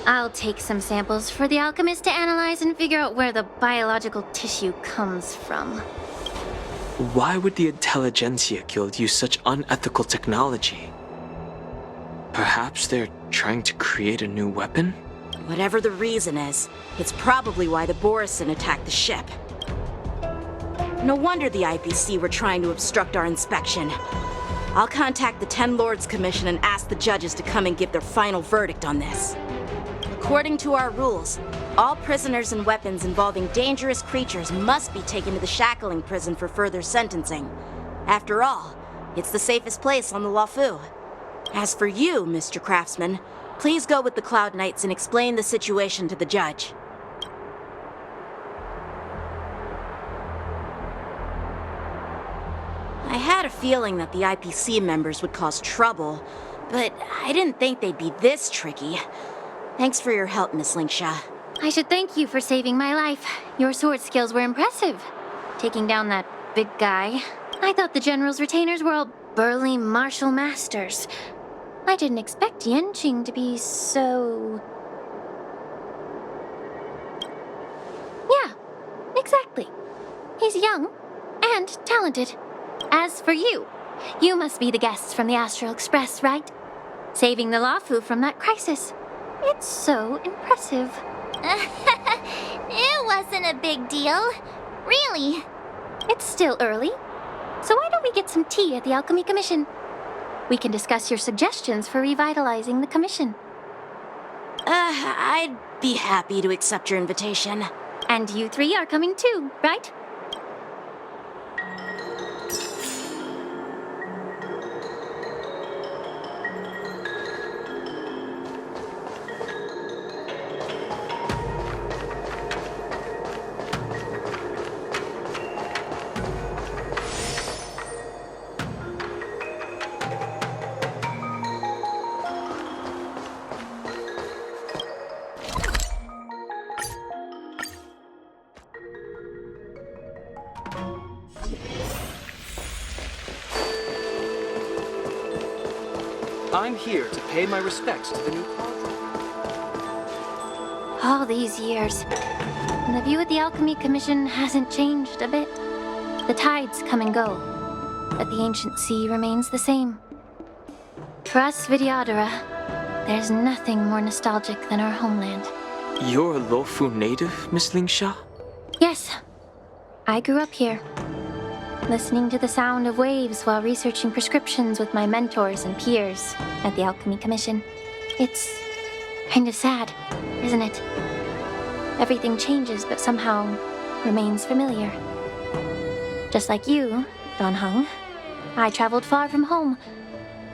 [SPEAKER 8] I'll take some samples for the alchemist to analyze and figure out where the biological tissue comes from.
[SPEAKER 4] Why would the Intelligentsia Guild use such unethical technology? Perhaps they're trying to create a new weapon?
[SPEAKER 3] Whatever the reason is, it's probably why the Borisin attacked the ship. No wonder the IPC were trying to obstruct our inspection. I'll contact the Ten Lords Commission and ask the judges to come and give their final verdict on this. According to our rules, all prisoners and weapons involving dangerous creatures must be taken to the shackling prison for further sentencing. After all, it's the safest place on the Luofu. As for you, Mr. Craftsman, please go with the Cloud Knights and explain the situation to the judge. I had a feeling that the IPC members would cause trouble, but I didn't think they'd be this tricky. Thanks for your help, Miss Linksha.
[SPEAKER 8] I should thank you for saving my life. Your sword skills were impressive. Taking down that big guy. I thought the General's retainers were all burly martial masters. I didn't expect Yanqing to be so... Yeah, exactly. He's young and talented. As for you, you must be the guests from the Astral Express, right? Saving the Luofu from that crisis. It's so impressive.
[SPEAKER 1] It wasn't a big deal. Really.
[SPEAKER 8] It's still early. So why don't we get some tea at the Alchemy Commission? We can discuss your suggestions for revitalizing the commission.
[SPEAKER 3] I'd be happy to accept your invitation.
[SPEAKER 8] And you three are coming too, right?
[SPEAKER 7] I'm here to pay my respects to the new Cauldron.
[SPEAKER 8] All these years, and the view of the Alchemy Commission hasn't changed a bit. The tides come and go, but the ancient sea remains the same. For us Vidyadhara, there's nothing more nostalgic than our homeland.
[SPEAKER 4] You're a Luofu native, Miss Linksha?
[SPEAKER 8] Yes, I grew up here, listening to the sound of waves while researching prescriptions with my mentors and peers at the Alchemy Commission. It's kind of sad, isn't it? Everything changes but somehow remains familiar. Just like you, Dan Heng, I traveled far from home,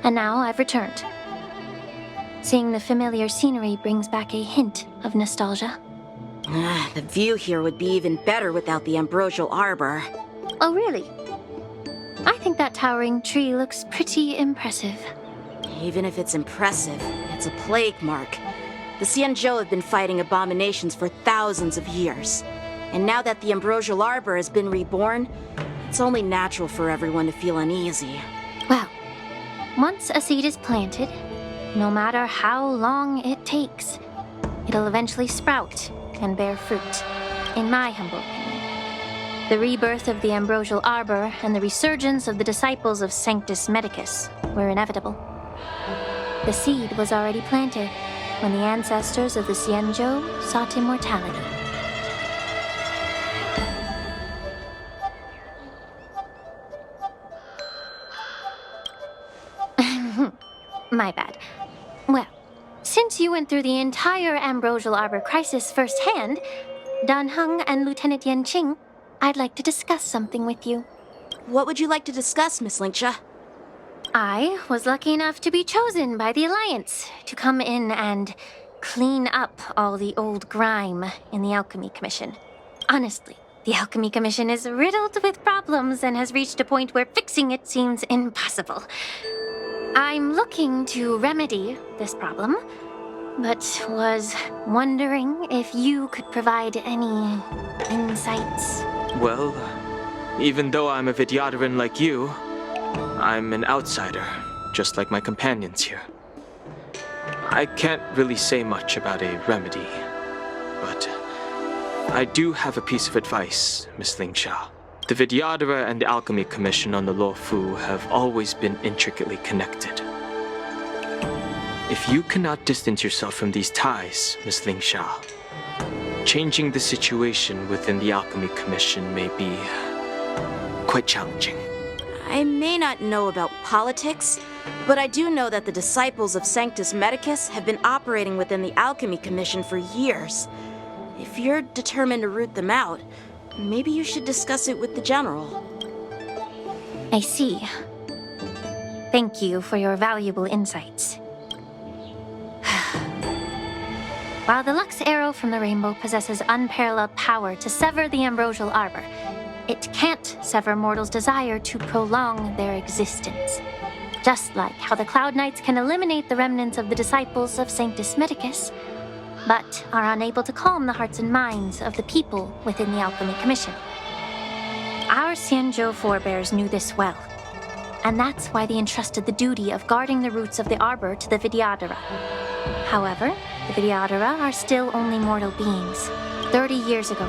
[SPEAKER 8] and now I've returned. Seeing the familiar scenery brings back a hint of nostalgia.
[SPEAKER 3] The view here would be even better without the Ambrosial Arbor.
[SPEAKER 8] Oh, really? I think that towering tree looks pretty impressive.
[SPEAKER 3] Even if it's impressive, it's a plague mark. The Xianzhou have been fighting abominations for thousands of years. And now that the Ambrosial Arbor has been reborn, it's only natural for everyone to feel uneasy.
[SPEAKER 8] Well, once a seed is planted, no matter how long it takes, it'll eventually sprout and bear fruit, in my humble opinion. The rebirth of the Ambrosial Arbor and the resurgence of the disciples of Sanctus Medicus were inevitable. The seed was already planted when the ancestors of the Xianzhou sought immortality. My bad. Well, since you went through the entire Ambrosial Arbor crisis firsthand, Dan Heng and Lieutenant Yanqing, I'd like to discuss something with you.
[SPEAKER 3] What would you like to discuss, Miss Linksha?
[SPEAKER 8] I was lucky enough to be chosen by the Alliance to come in and clean up all the old grime in the Alchemy Commission. Honestly, the Alchemy Commission is riddled with problems and has reached a point where fixing it seems impossible. I'm looking to remedy this problem, but was wondering if you could provide any insights.
[SPEAKER 4] Well, even though I'm a Vidyadharan like you, I'm an outsider, just like my companions here. I can't really say much about a remedy, but I do have a piece of advice, Miss Lingsha. The Vidyadhara and the Alchemy Commission on the Luofu have always been intricately connected. If you cannot distance yourself from these ties, Miss Lingsha, changing the situation within the Alchemy Commission may be quite challenging.
[SPEAKER 3] I may not know about politics, but I do know that the disciples of Sanctus Medicus have been operating within the Alchemy Commission for years. If you're determined to root them out, maybe you should discuss it with the General.
[SPEAKER 8] I see. Thank you for your valuable insights. While the Lux Arrow from the Rainbow possesses unparalleled power to sever the Ambrosial Arbor, it can't sever mortals' desire to prolong their existence. Just like how the Cloud Knights can eliminate the remnants of the disciples of Sanctus Medicus, but are unable to calm the hearts and minds of the people within the Alchemy Commission. Our Xianzhou forebears knew this well, and that's why they entrusted the duty of guarding the roots of the Arbor to the Vidyadhara. However, the Vidyadhara are still only mortal beings. 30 years ago,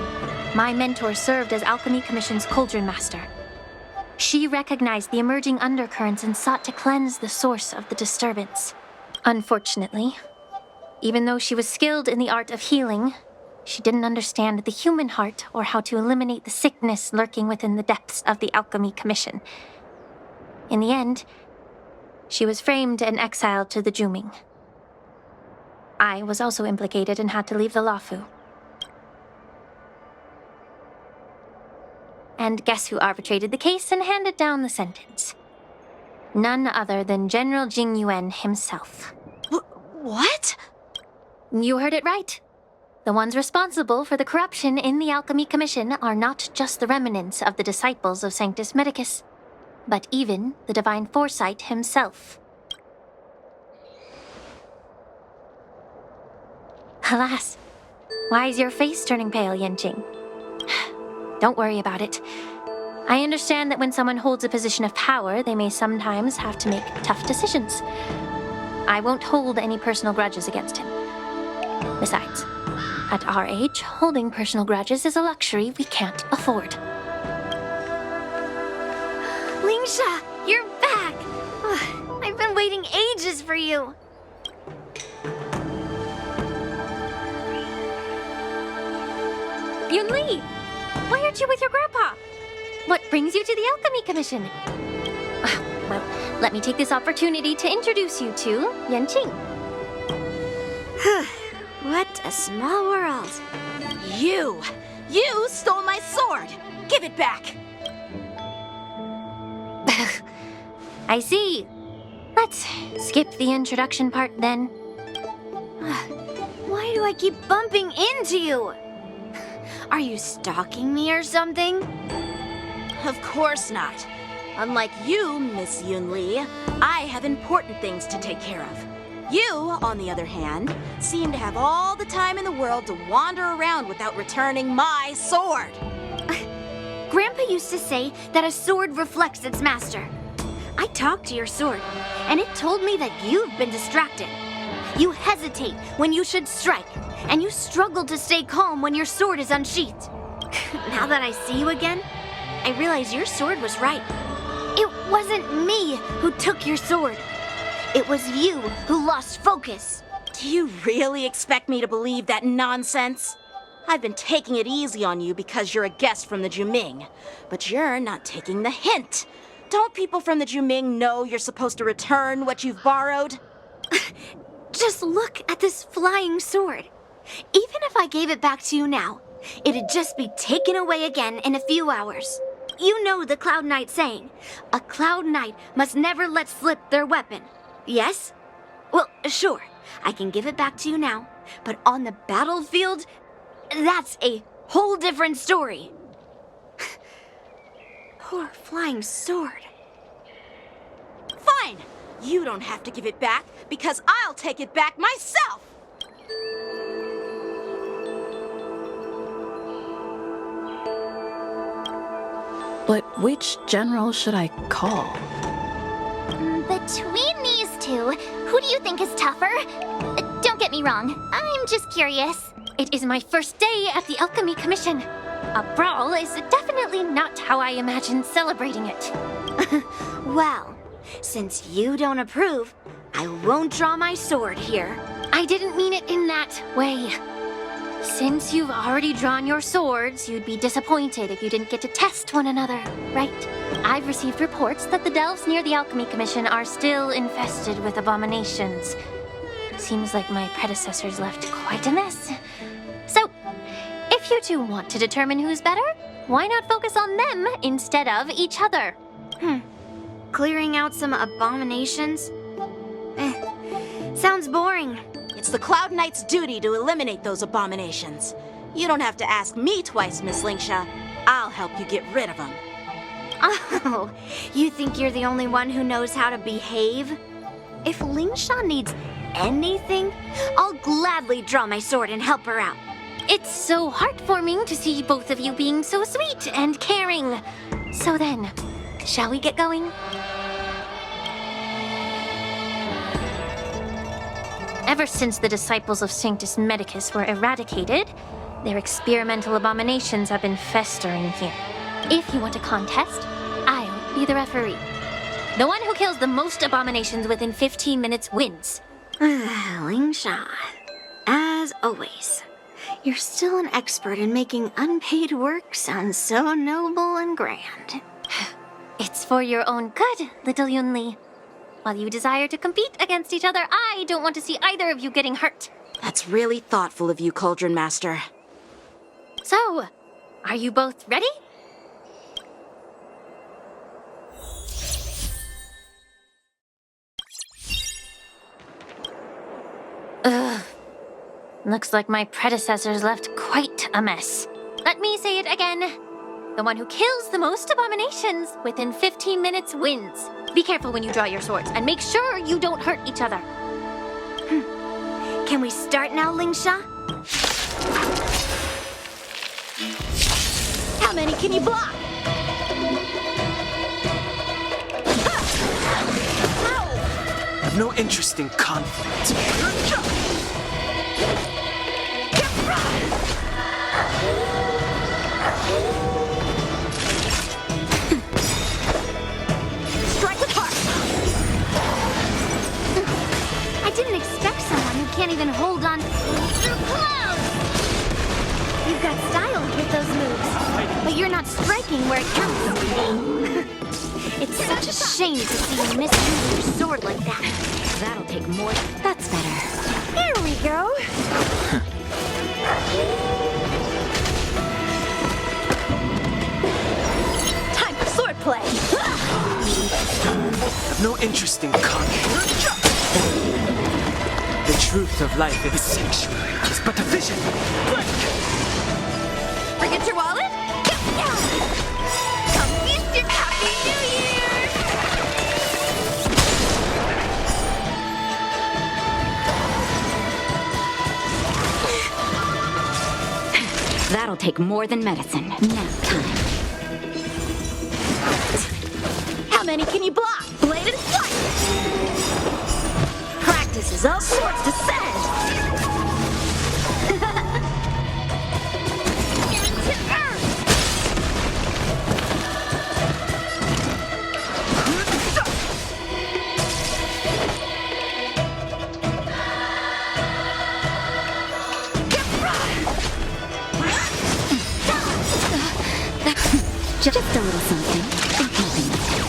[SPEAKER 8] my mentor served as Alchemy Commission's Cauldron Master. She recognized the emerging undercurrents and sought to cleanse the source of the disturbance. Unfortunately, even though she was skilled in the art of healing, she didn't understand the human heart or how to eliminate the sickness lurking within the depths of the Alchemy Commission. In the end, she was framed and exiled to the Juming. I was also implicated and had to leave the Luofu. And guess who arbitrated the case and handed down the sentence? None other than General Jing Yuan himself.
[SPEAKER 3] What?
[SPEAKER 8] You heard it right. The ones responsible for the corruption in the Alchemy Commission are not just the remnants of the disciples of Sanctus Medicus, but even the Divine Foresight himself. Alas, why is your face turning pale, Yanqing? Don't worry about it. I understand that when someone holds a position of power, they may sometimes have to make tough decisions. I won't hold any personal grudges against him. Besides, at our age, holding personal grudges is a luxury we can't afford.
[SPEAKER 1] Lingsha, you're back! I've been waiting ages for you.
[SPEAKER 8] Yunli! Why aren't you with your grandpa? What brings you to the Alchemy Commission? Well, let me take this opportunity to introduce you to Yanqing.
[SPEAKER 3] What a small world. You stole my sword! Give it back!
[SPEAKER 8] I see. Let's skip the introduction part then.
[SPEAKER 1] Why do I keep bumping into you? Are you stalking me or something?
[SPEAKER 3] Of course not. Unlike you, Miss Yunli, I have important things to take care of. You, on the other hand, seem to have all the time in the world to wander around without returning my sword.
[SPEAKER 1] Grandpa used to say that a sword reflects its master. I talked to your sword, and it told me that you've been distracted. You hesitate when you should strike, and you struggle to stay calm when your sword is unsheathed. Now that I see you again, I realize your sword was right. It wasn't me who took your sword. It was you who lost focus.
[SPEAKER 3] Do you really expect me to believe that nonsense? I've been taking it easy on you because you're a guest from the Juming, but you're not taking the hint. Don't people from the Juming know you're supposed to return what you've borrowed?
[SPEAKER 1] Just look at this flying sword. Even if I gave it back to you now, it'd just be taken away again in a few hours. You know the Cloud Knight saying, a Cloud Knight must never let slip their weapon. Yes? Well, sure, I can give it back to you now, but on the battlefield, that's a whole different story. Poor flying sword.
[SPEAKER 3] Fine! You don't have to give it back, because I'll take it back myself!
[SPEAKER 6] But which general should I call?
[SPEAKER 1] Between these
[SPEAKER 8] two, who do you think is tougher? Don't get me wrong, I'm just curious. It is my first day at the Alchemy Commission. A brawl is definitely not how I imagine celebrating it.
[SPEAKER 1] Well, since you don't approve, I won't draw my sword here.
[SPEAKER 8] I didn't mean it in that way. Since you've already drawn your swords, you'd be disappointed if you didn't get to test one another, right? I've received reports that the delves near the Alchemy Commission are still infested with abominations. Seems like my predecessors left quite a mess. So, if you two want to determine who's better, why not focus on them instead of each other?
[SPEAKER 1] Clearing out some abominations? Sounds boring.
[SPEAKER 3] It's the Cloud Knight's duty to eliminate those abominations. You don't have to ask me twice, Miss Lingsha. I'll help you get rid of them.
[SPEAKER 1] Oh, you think you're the only one who knows how to behave? If Lingsha needs anything, I'll gladly draw my sword and help her out.
[SPEAKER 8] It's so heartwarming to see both of you being so sweet and caring. So then, shall we get going? Ever since the disciples of Sanctus Medicus were eradicated, their experimental abominations have been festering here. If you want a contest, I'll be the referee. The one who kills the most abominations within 15 minutes wins.
[SPEAKER 1] Lingsha, as always, you're still an expert in making unpaid work sound so noble and grand.
[SPEAKER 8] It's for your own good, little Yunli. While you desire to compete against each other, I don't want to see either of you getting hurt.
[SPEAKER 3] That's really thoughtful of you, Cauldron Master.
[SPEAKER 8] So, are you both ready? Ugh. Looks like my predecessors left quite a mess. Let me say it again. The one who kills the most abominations within 15 minutes wins. Be careful when you draw your swords, and make sure you don't hurt each other.
[SPEAKER 1] Can we start now, Lingsha?
[SPEAKER 3] How many can you block?
[SPEAKER 4] I've no interest in conflict.
[SPEAKER 3] Strike with heart!
[SPEAKER 1] I didn't expect someone who can't even hold on through clouds. You've got style with those moves, but you're not striking where it counts. It's such a shame to see you misuse your sword like that.
[SPEAKER 2] That'll take more. That's better.
[SPEAKER 1] Here we go.
[SPEAKER 3] Time for swordplay!
[SPEAKER 4] I've no interest in conflict. The truth of life is sanctuary is but a vision.
[SPEAKER 3] Forget your wallet? Come feast your Happy New Year!
[SPEAKER 2] That'll take more than medicine. Nap time.
[SPEAKER 3] How many can you block? Blade and flight! Practice is all swords descend!
[SPEAKER 2] Just a little something. I'm helping with it.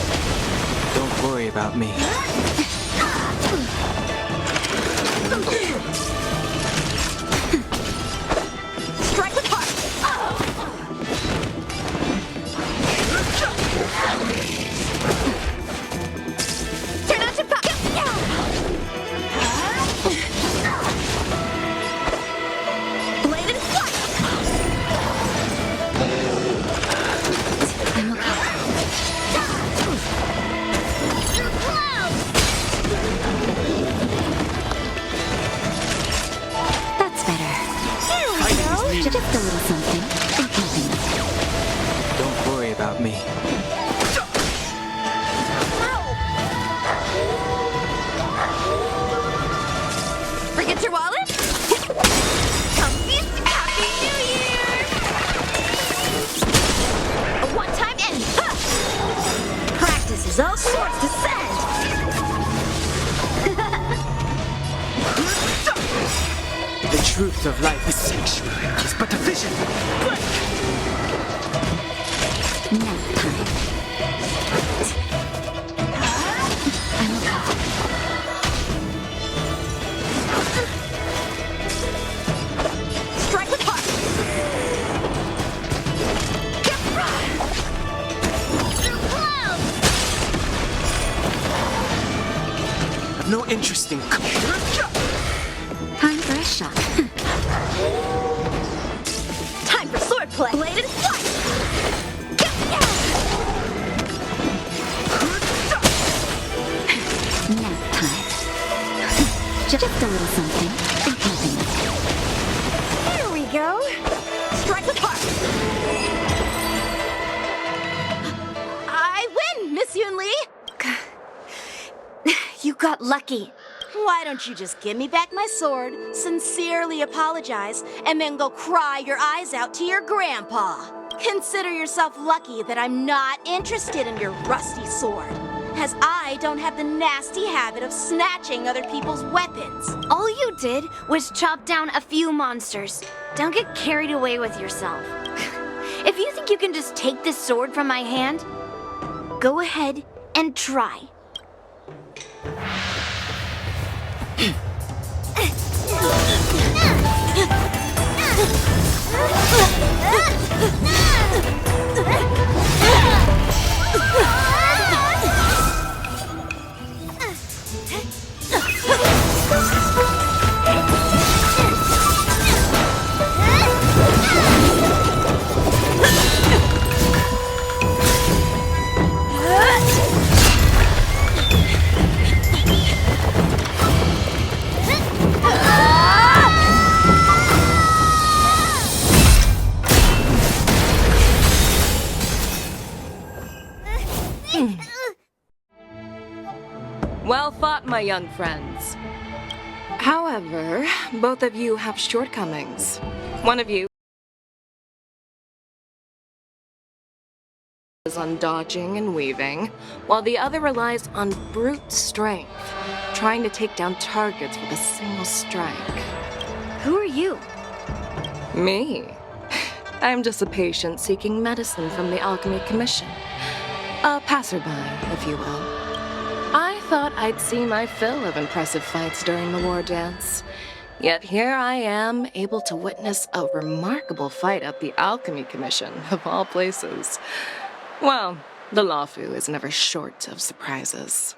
[SPEAKER 4] Don't worry about me.
[SPEAKER 3] Strike with heart! Turn out to pop! Blade and flight!
[SPEAKER 2] I'm okay.
[SPEAKER 3] Through clouds!
[SPEAKER 7] of life is sanctuary is but a vision. Break!
[SPEAKER 1] Nap time.
[SPEAKER 3] Strike with heart!
[SPEAKER 7] I've no interest in...
[SPEAKER 1] Time for a shot.
[SPEAKER 3] Time for swordplay! Blade and flight!
[SPEAKER 1] Nap time. Just a little something. Think nothing of it.
[SPEAKER 3] Here we go! Strike with heart! I win, Miss Yunli!
[SPEAKER 1] You got lucky.
[SPEAKER 3] Why don't you just give me back my sword, sincerely apologize, and then go cry your eyes out to your grandpa? Consider yourself lucky that I'm not interested in your rusty sword, as I don't have the nasty habit of snatching other people's weapons.
[SPEAKER 1] All you did was chop down a few monsters. Don't get carried away with yourself. If you think you can just take this sword from my hand, go ahead and try.
[SPEAKER 10] Well fought, my young friends. However, both of you have shortcomings. One of you is on dodging and weaving, while the other relies on brute strength, trying to take down targets with a single strike.
[SPEAKER 1] Who are you?
[SPEAKER 10] Me? I'm just a patient seeking medicine from the Alchemy Commission. A passerby, if you will. I thought I'd see my fill of impressive fights during the war dance. Yet here I am, able to witness a remarkable fight at the Alchemy Commission, of all places. Well, the Luofu is never short of surprises.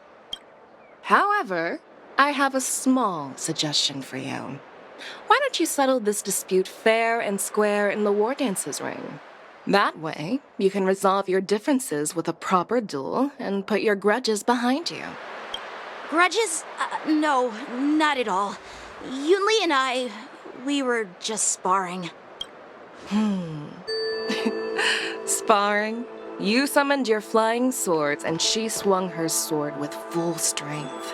[SPEAKER 10] However, I have a small suggestion for you. Why don't you settle this dispute fair and square in the war dances ring? That way, you can resolve your differences with a proper duel and put your grudges behind you.
[SPEAKER 3] Grudges? No, not at all. Yunli and we were just sparring.
[SPEAKER 10] Sparring? You summoned your flying swords and she swung her sword with full strength.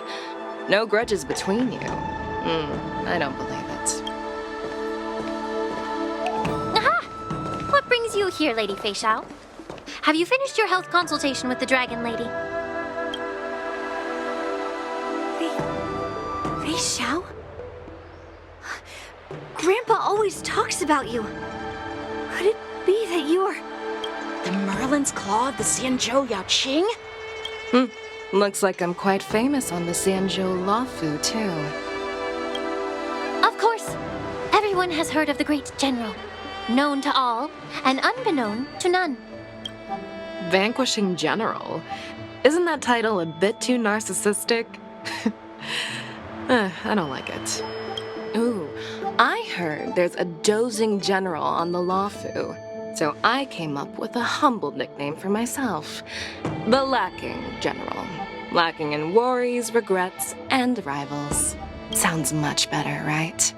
[SPEAKER 10] No grudges between you. I don't believe it.
[SPEAKER 8] Aha! What brings you here, Lady Fei Xiao? Have you finished your health consultation with the Dragon Lady?
[SPEAKER 1] Fei Xiao? Grandpa always talks about you. Could it be that you're...
[SPEAKER 3] The Merlin's Claw of the Xianzhou Yaoqing?
[SPEAKER 10] Looks like I'm quite famous on the Xianzhou Luofu, too.
[SPEAKER 8] Of course. Everyone has heard of the great general. Known to all, and unbeknown to none.
[SPEAKER 10] Vanquishing General? Isn't that title a bit too narcissistic? I don't like it. Ooh, I heard there's a dozing general on the Luofu. So I came up with a humble nickname for myself. The Lacking General. Lacking in worries, regrets, and rivals. Sounds much better, right?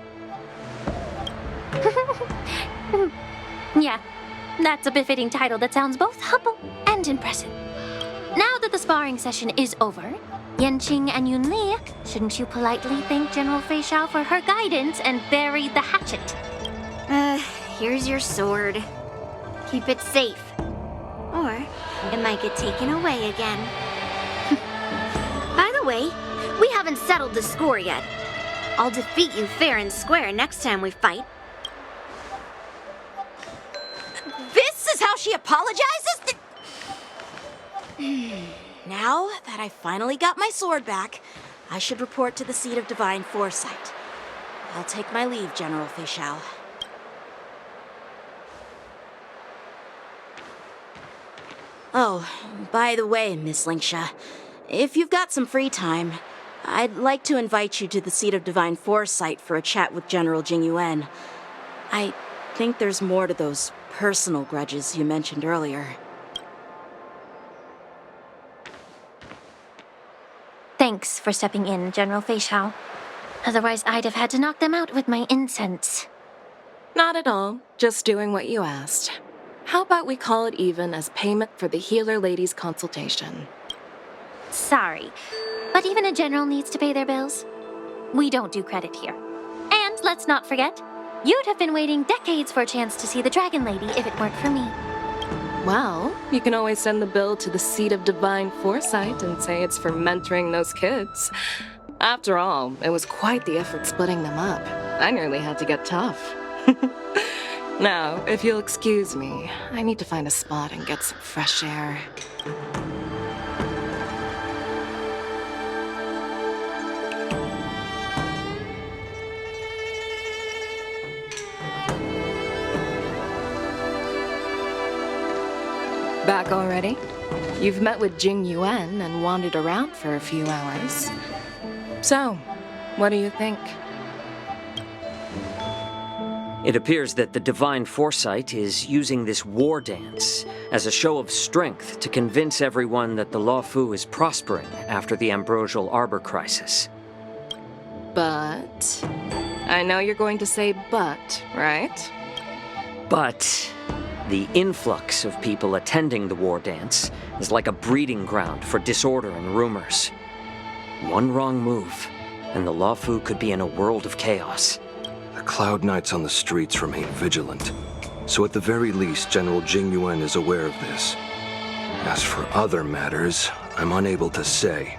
[SPEAKER 8] Yeah, that's a befitting title that sounds both humble and impressive. Now that the sparring session is over, Yanqing and Yunli, shouldn't you politely thank General Fei Xiao for her guidance and bury the hatchet?
[SPEAKER 1] Here's your sword. Keep it safe. Or it might get taken away again. By the way, we haven't settled the score yet. I'll defeat you fair and square next time we fight.
[SPEAKER 3] This is how she apologizes? Now that I finally got my sword back, I should report to the seat of divine foresight. I'll take my leave, General Feixiao. Oh, by the way, Miss Lingsha, if you've got some free time, I'd like to invite you to the seat of divine foresight for a chat with General Jing Yuan. I think there's more to those personal grudges you mentioned earlier.
[SPEAKER 8] Thanks for stepping in, General Feixiao. Otherwise, I'd have had to knock them out with my incense.
[SPEAKER 10] Not at all. Just doing what you asked. How about we call it even as payment for the healer lady's consultation?
[SPEAKER 8] Sorry, but even a general needs to pay their bills. We don't do credit here. And let's not forget, you'd have been waiting decades for a chance to see the Dragon Lady if it weren't for me.
[SPEAKER 10] Well, you can always send the bill to the seat of divine foresight and say it's for mentoring those kids. After all, it was quite the effort splitting them up. I nearly had to get tough. Now, if you'll excuse me, I need to find a spot and get some fresh air. Back already? You've met with Jing Yuan and wandered around for a few hours. So, what do you think?
[SPEAKER 11] It appears that the Divine Foresight is using this war dance as a show of strength to convince everyone that the Luofu is prospering after the Ambrosial Arbor crisis.
[SPEAKER 10] But... I know you're going to say but, right?
[SPEAKER 11] But the influx of people attending the war dance is like a breeding ground for disorder and rumors. One wrong move, and the Luofu could be in a world of chaos.
[SPEAKER 12] The Cloud Knights on the streets remain vigilant, so at the very least, General Jing Yuan is aware of this. As for other matters, I'm unable to say.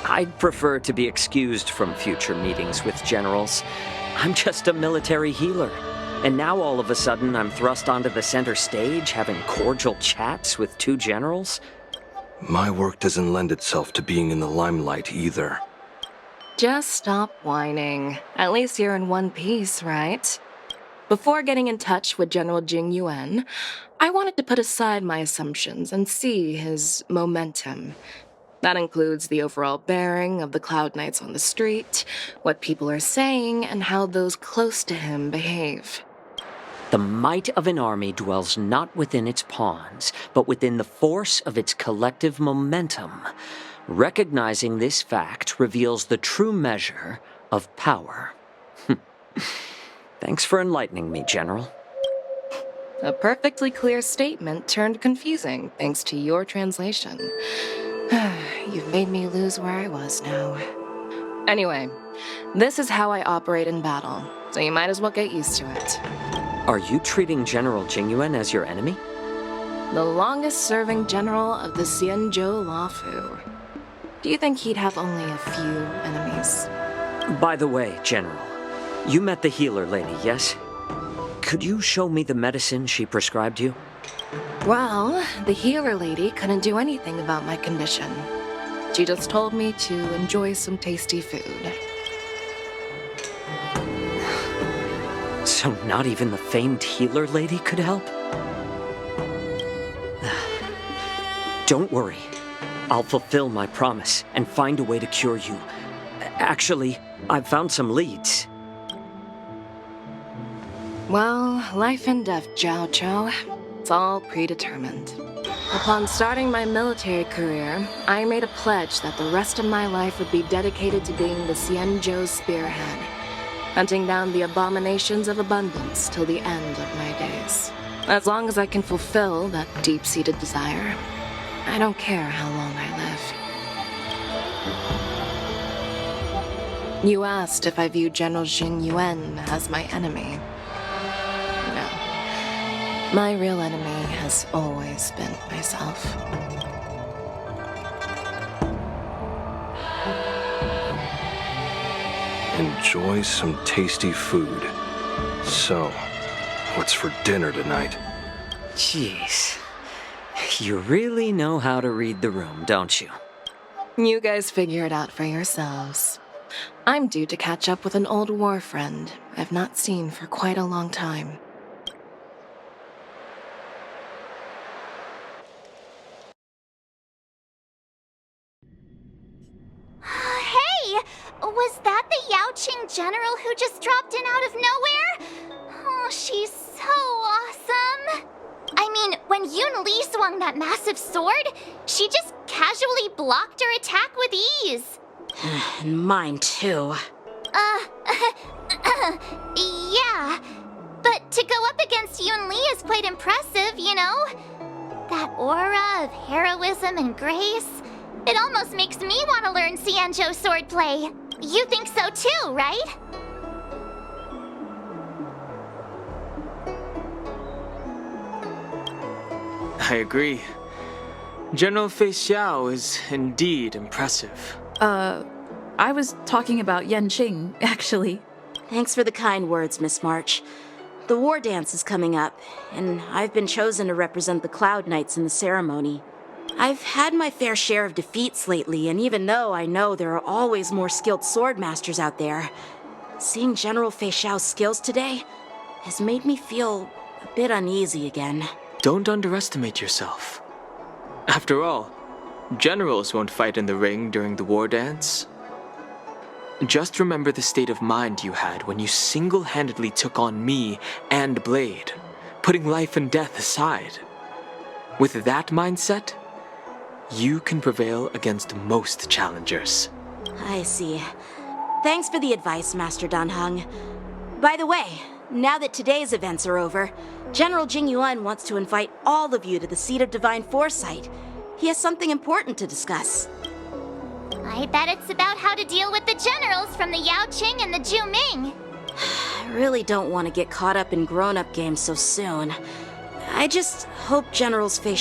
[SPEAKER 11] I'd prefer to be excused from future meetings with generals. I'm just a military healer. And now all of a sudden I'm thrust onto the center stage having cordial chats with two generals?
[SPEAKER 12] My work doesn't lend itself to being in the limelight either.
[SPEAKER 10] Just stop whining. At least you're in one piece, right? Before getting in touch with General Jing Yuan, I wanted to put aside my assumptions and see his momentum. That includes the overall bearing of the Cloud Knights on the street, what people are saying, and how those close to him behave.
[SPEAKER 11] The might of an army dwells not within its pawns, but within the force of its collective momentum. Recognizing this fact reveals the true measure of power. Thanks for enlightening me, General.
[SPEAKER 10] A perfectly clear statement turned confusing thanks to your translation. You've made me lose where I was now. Anyway, this is how I operate in battle, so you might as well get used to it.
[SPEAKER 11] Are you treating General Jing Yuan as your enemy?
[SPEAKER 10] The longest-serving general of the Xianzhou Luofu. Do you think he'd have only a few enemies?
[SPEAKER 11] By the way, General, you met the healer lady, yes? Could you show me the medicine she prescribed you?
[SPEAKER 10] Well, the healer lady couldn't do anything about my condition. She just told me to enjoy some tasty food.
[SPEAKER 11] So not even the famed healer lady could help? Don't worry. I'll fulfill my promise and find a way to cure you. Actually, I've found some leads.
[SPEAKER 10] Well, life and death, Zhao Chou. It's all predetermined. Upon starting my military career, I made a pledge that the rest of my life would be dedicated to being the Xianzhou spearhead, hunting down the abominations of abundance till the end of my days. As long as I can fulfill that deep-seated desire, I don't care how long I live. You asked if I view General Jing Yuan as my enemy. No. My real enemy has always been myself.
[SPEAKER 12] enjoy some tasty food. So, what's for dinner tonight?
[SPEAKER 11] Jeez. You really know how to read the room, don't you?
[SPEAKER 10] You guys figure it out for yourselves. I'm due to catch up with an old war friend I've not seen for quite a long time.
[SPEAKER 1] Hey! Was that the Yaoqing general who just dropped in out of nowhere? Oh, she's so awesome! I mean, when Yun Li swung that massive sword, she just casually blocked her attack with ease.
[SPEAKER 3] And mine too.
[SPEAKER 1] Yeah. But to go up against Yun Li is quite impressive, you know? That aura of heroism and grace. It almost makes me want to learn Xianzhou swordplay. You think so too, right?
[SPEAKER 4] I agree. General Fei Xiao is indeed impressive.
[SPEAKER 6] I was talking about Yanqing, actually.
[SPEAKER 3] Thanks for the kind words, Miss March. The war dance is coming up, and I've been chosen to represent the Cloud Knights in the ceremony. I've had my fair share of defeats lately, and even though I know there are always more skilled sword masters out there, seeing General Fei Xiao's skills today has made me feel a bit uneasy again.
[SPEAKER 4] Don't underestimate yourself. After all, generals won't fight in the ring during the war dance. Just remember the state of mind you had when you single-handedly took on me and Blade, putting life and death aside. With that mindset, you can prevail against most challengers.
[SPEAKER 3] I see. Thanks for the advice, Master Dan Heng. By the way, now that today's events are over, General Jing Yuan wants to invite all of you to the Seat of Divine Foresight. He has something important to discuss.
[SPEAKER 1] I bet it's about how to deal with the generals from the Yaoqing and the Zhuming.
[SPEAKER 3] I really don't want to get caught up in grown-up games so soon. I just hope Generals Fei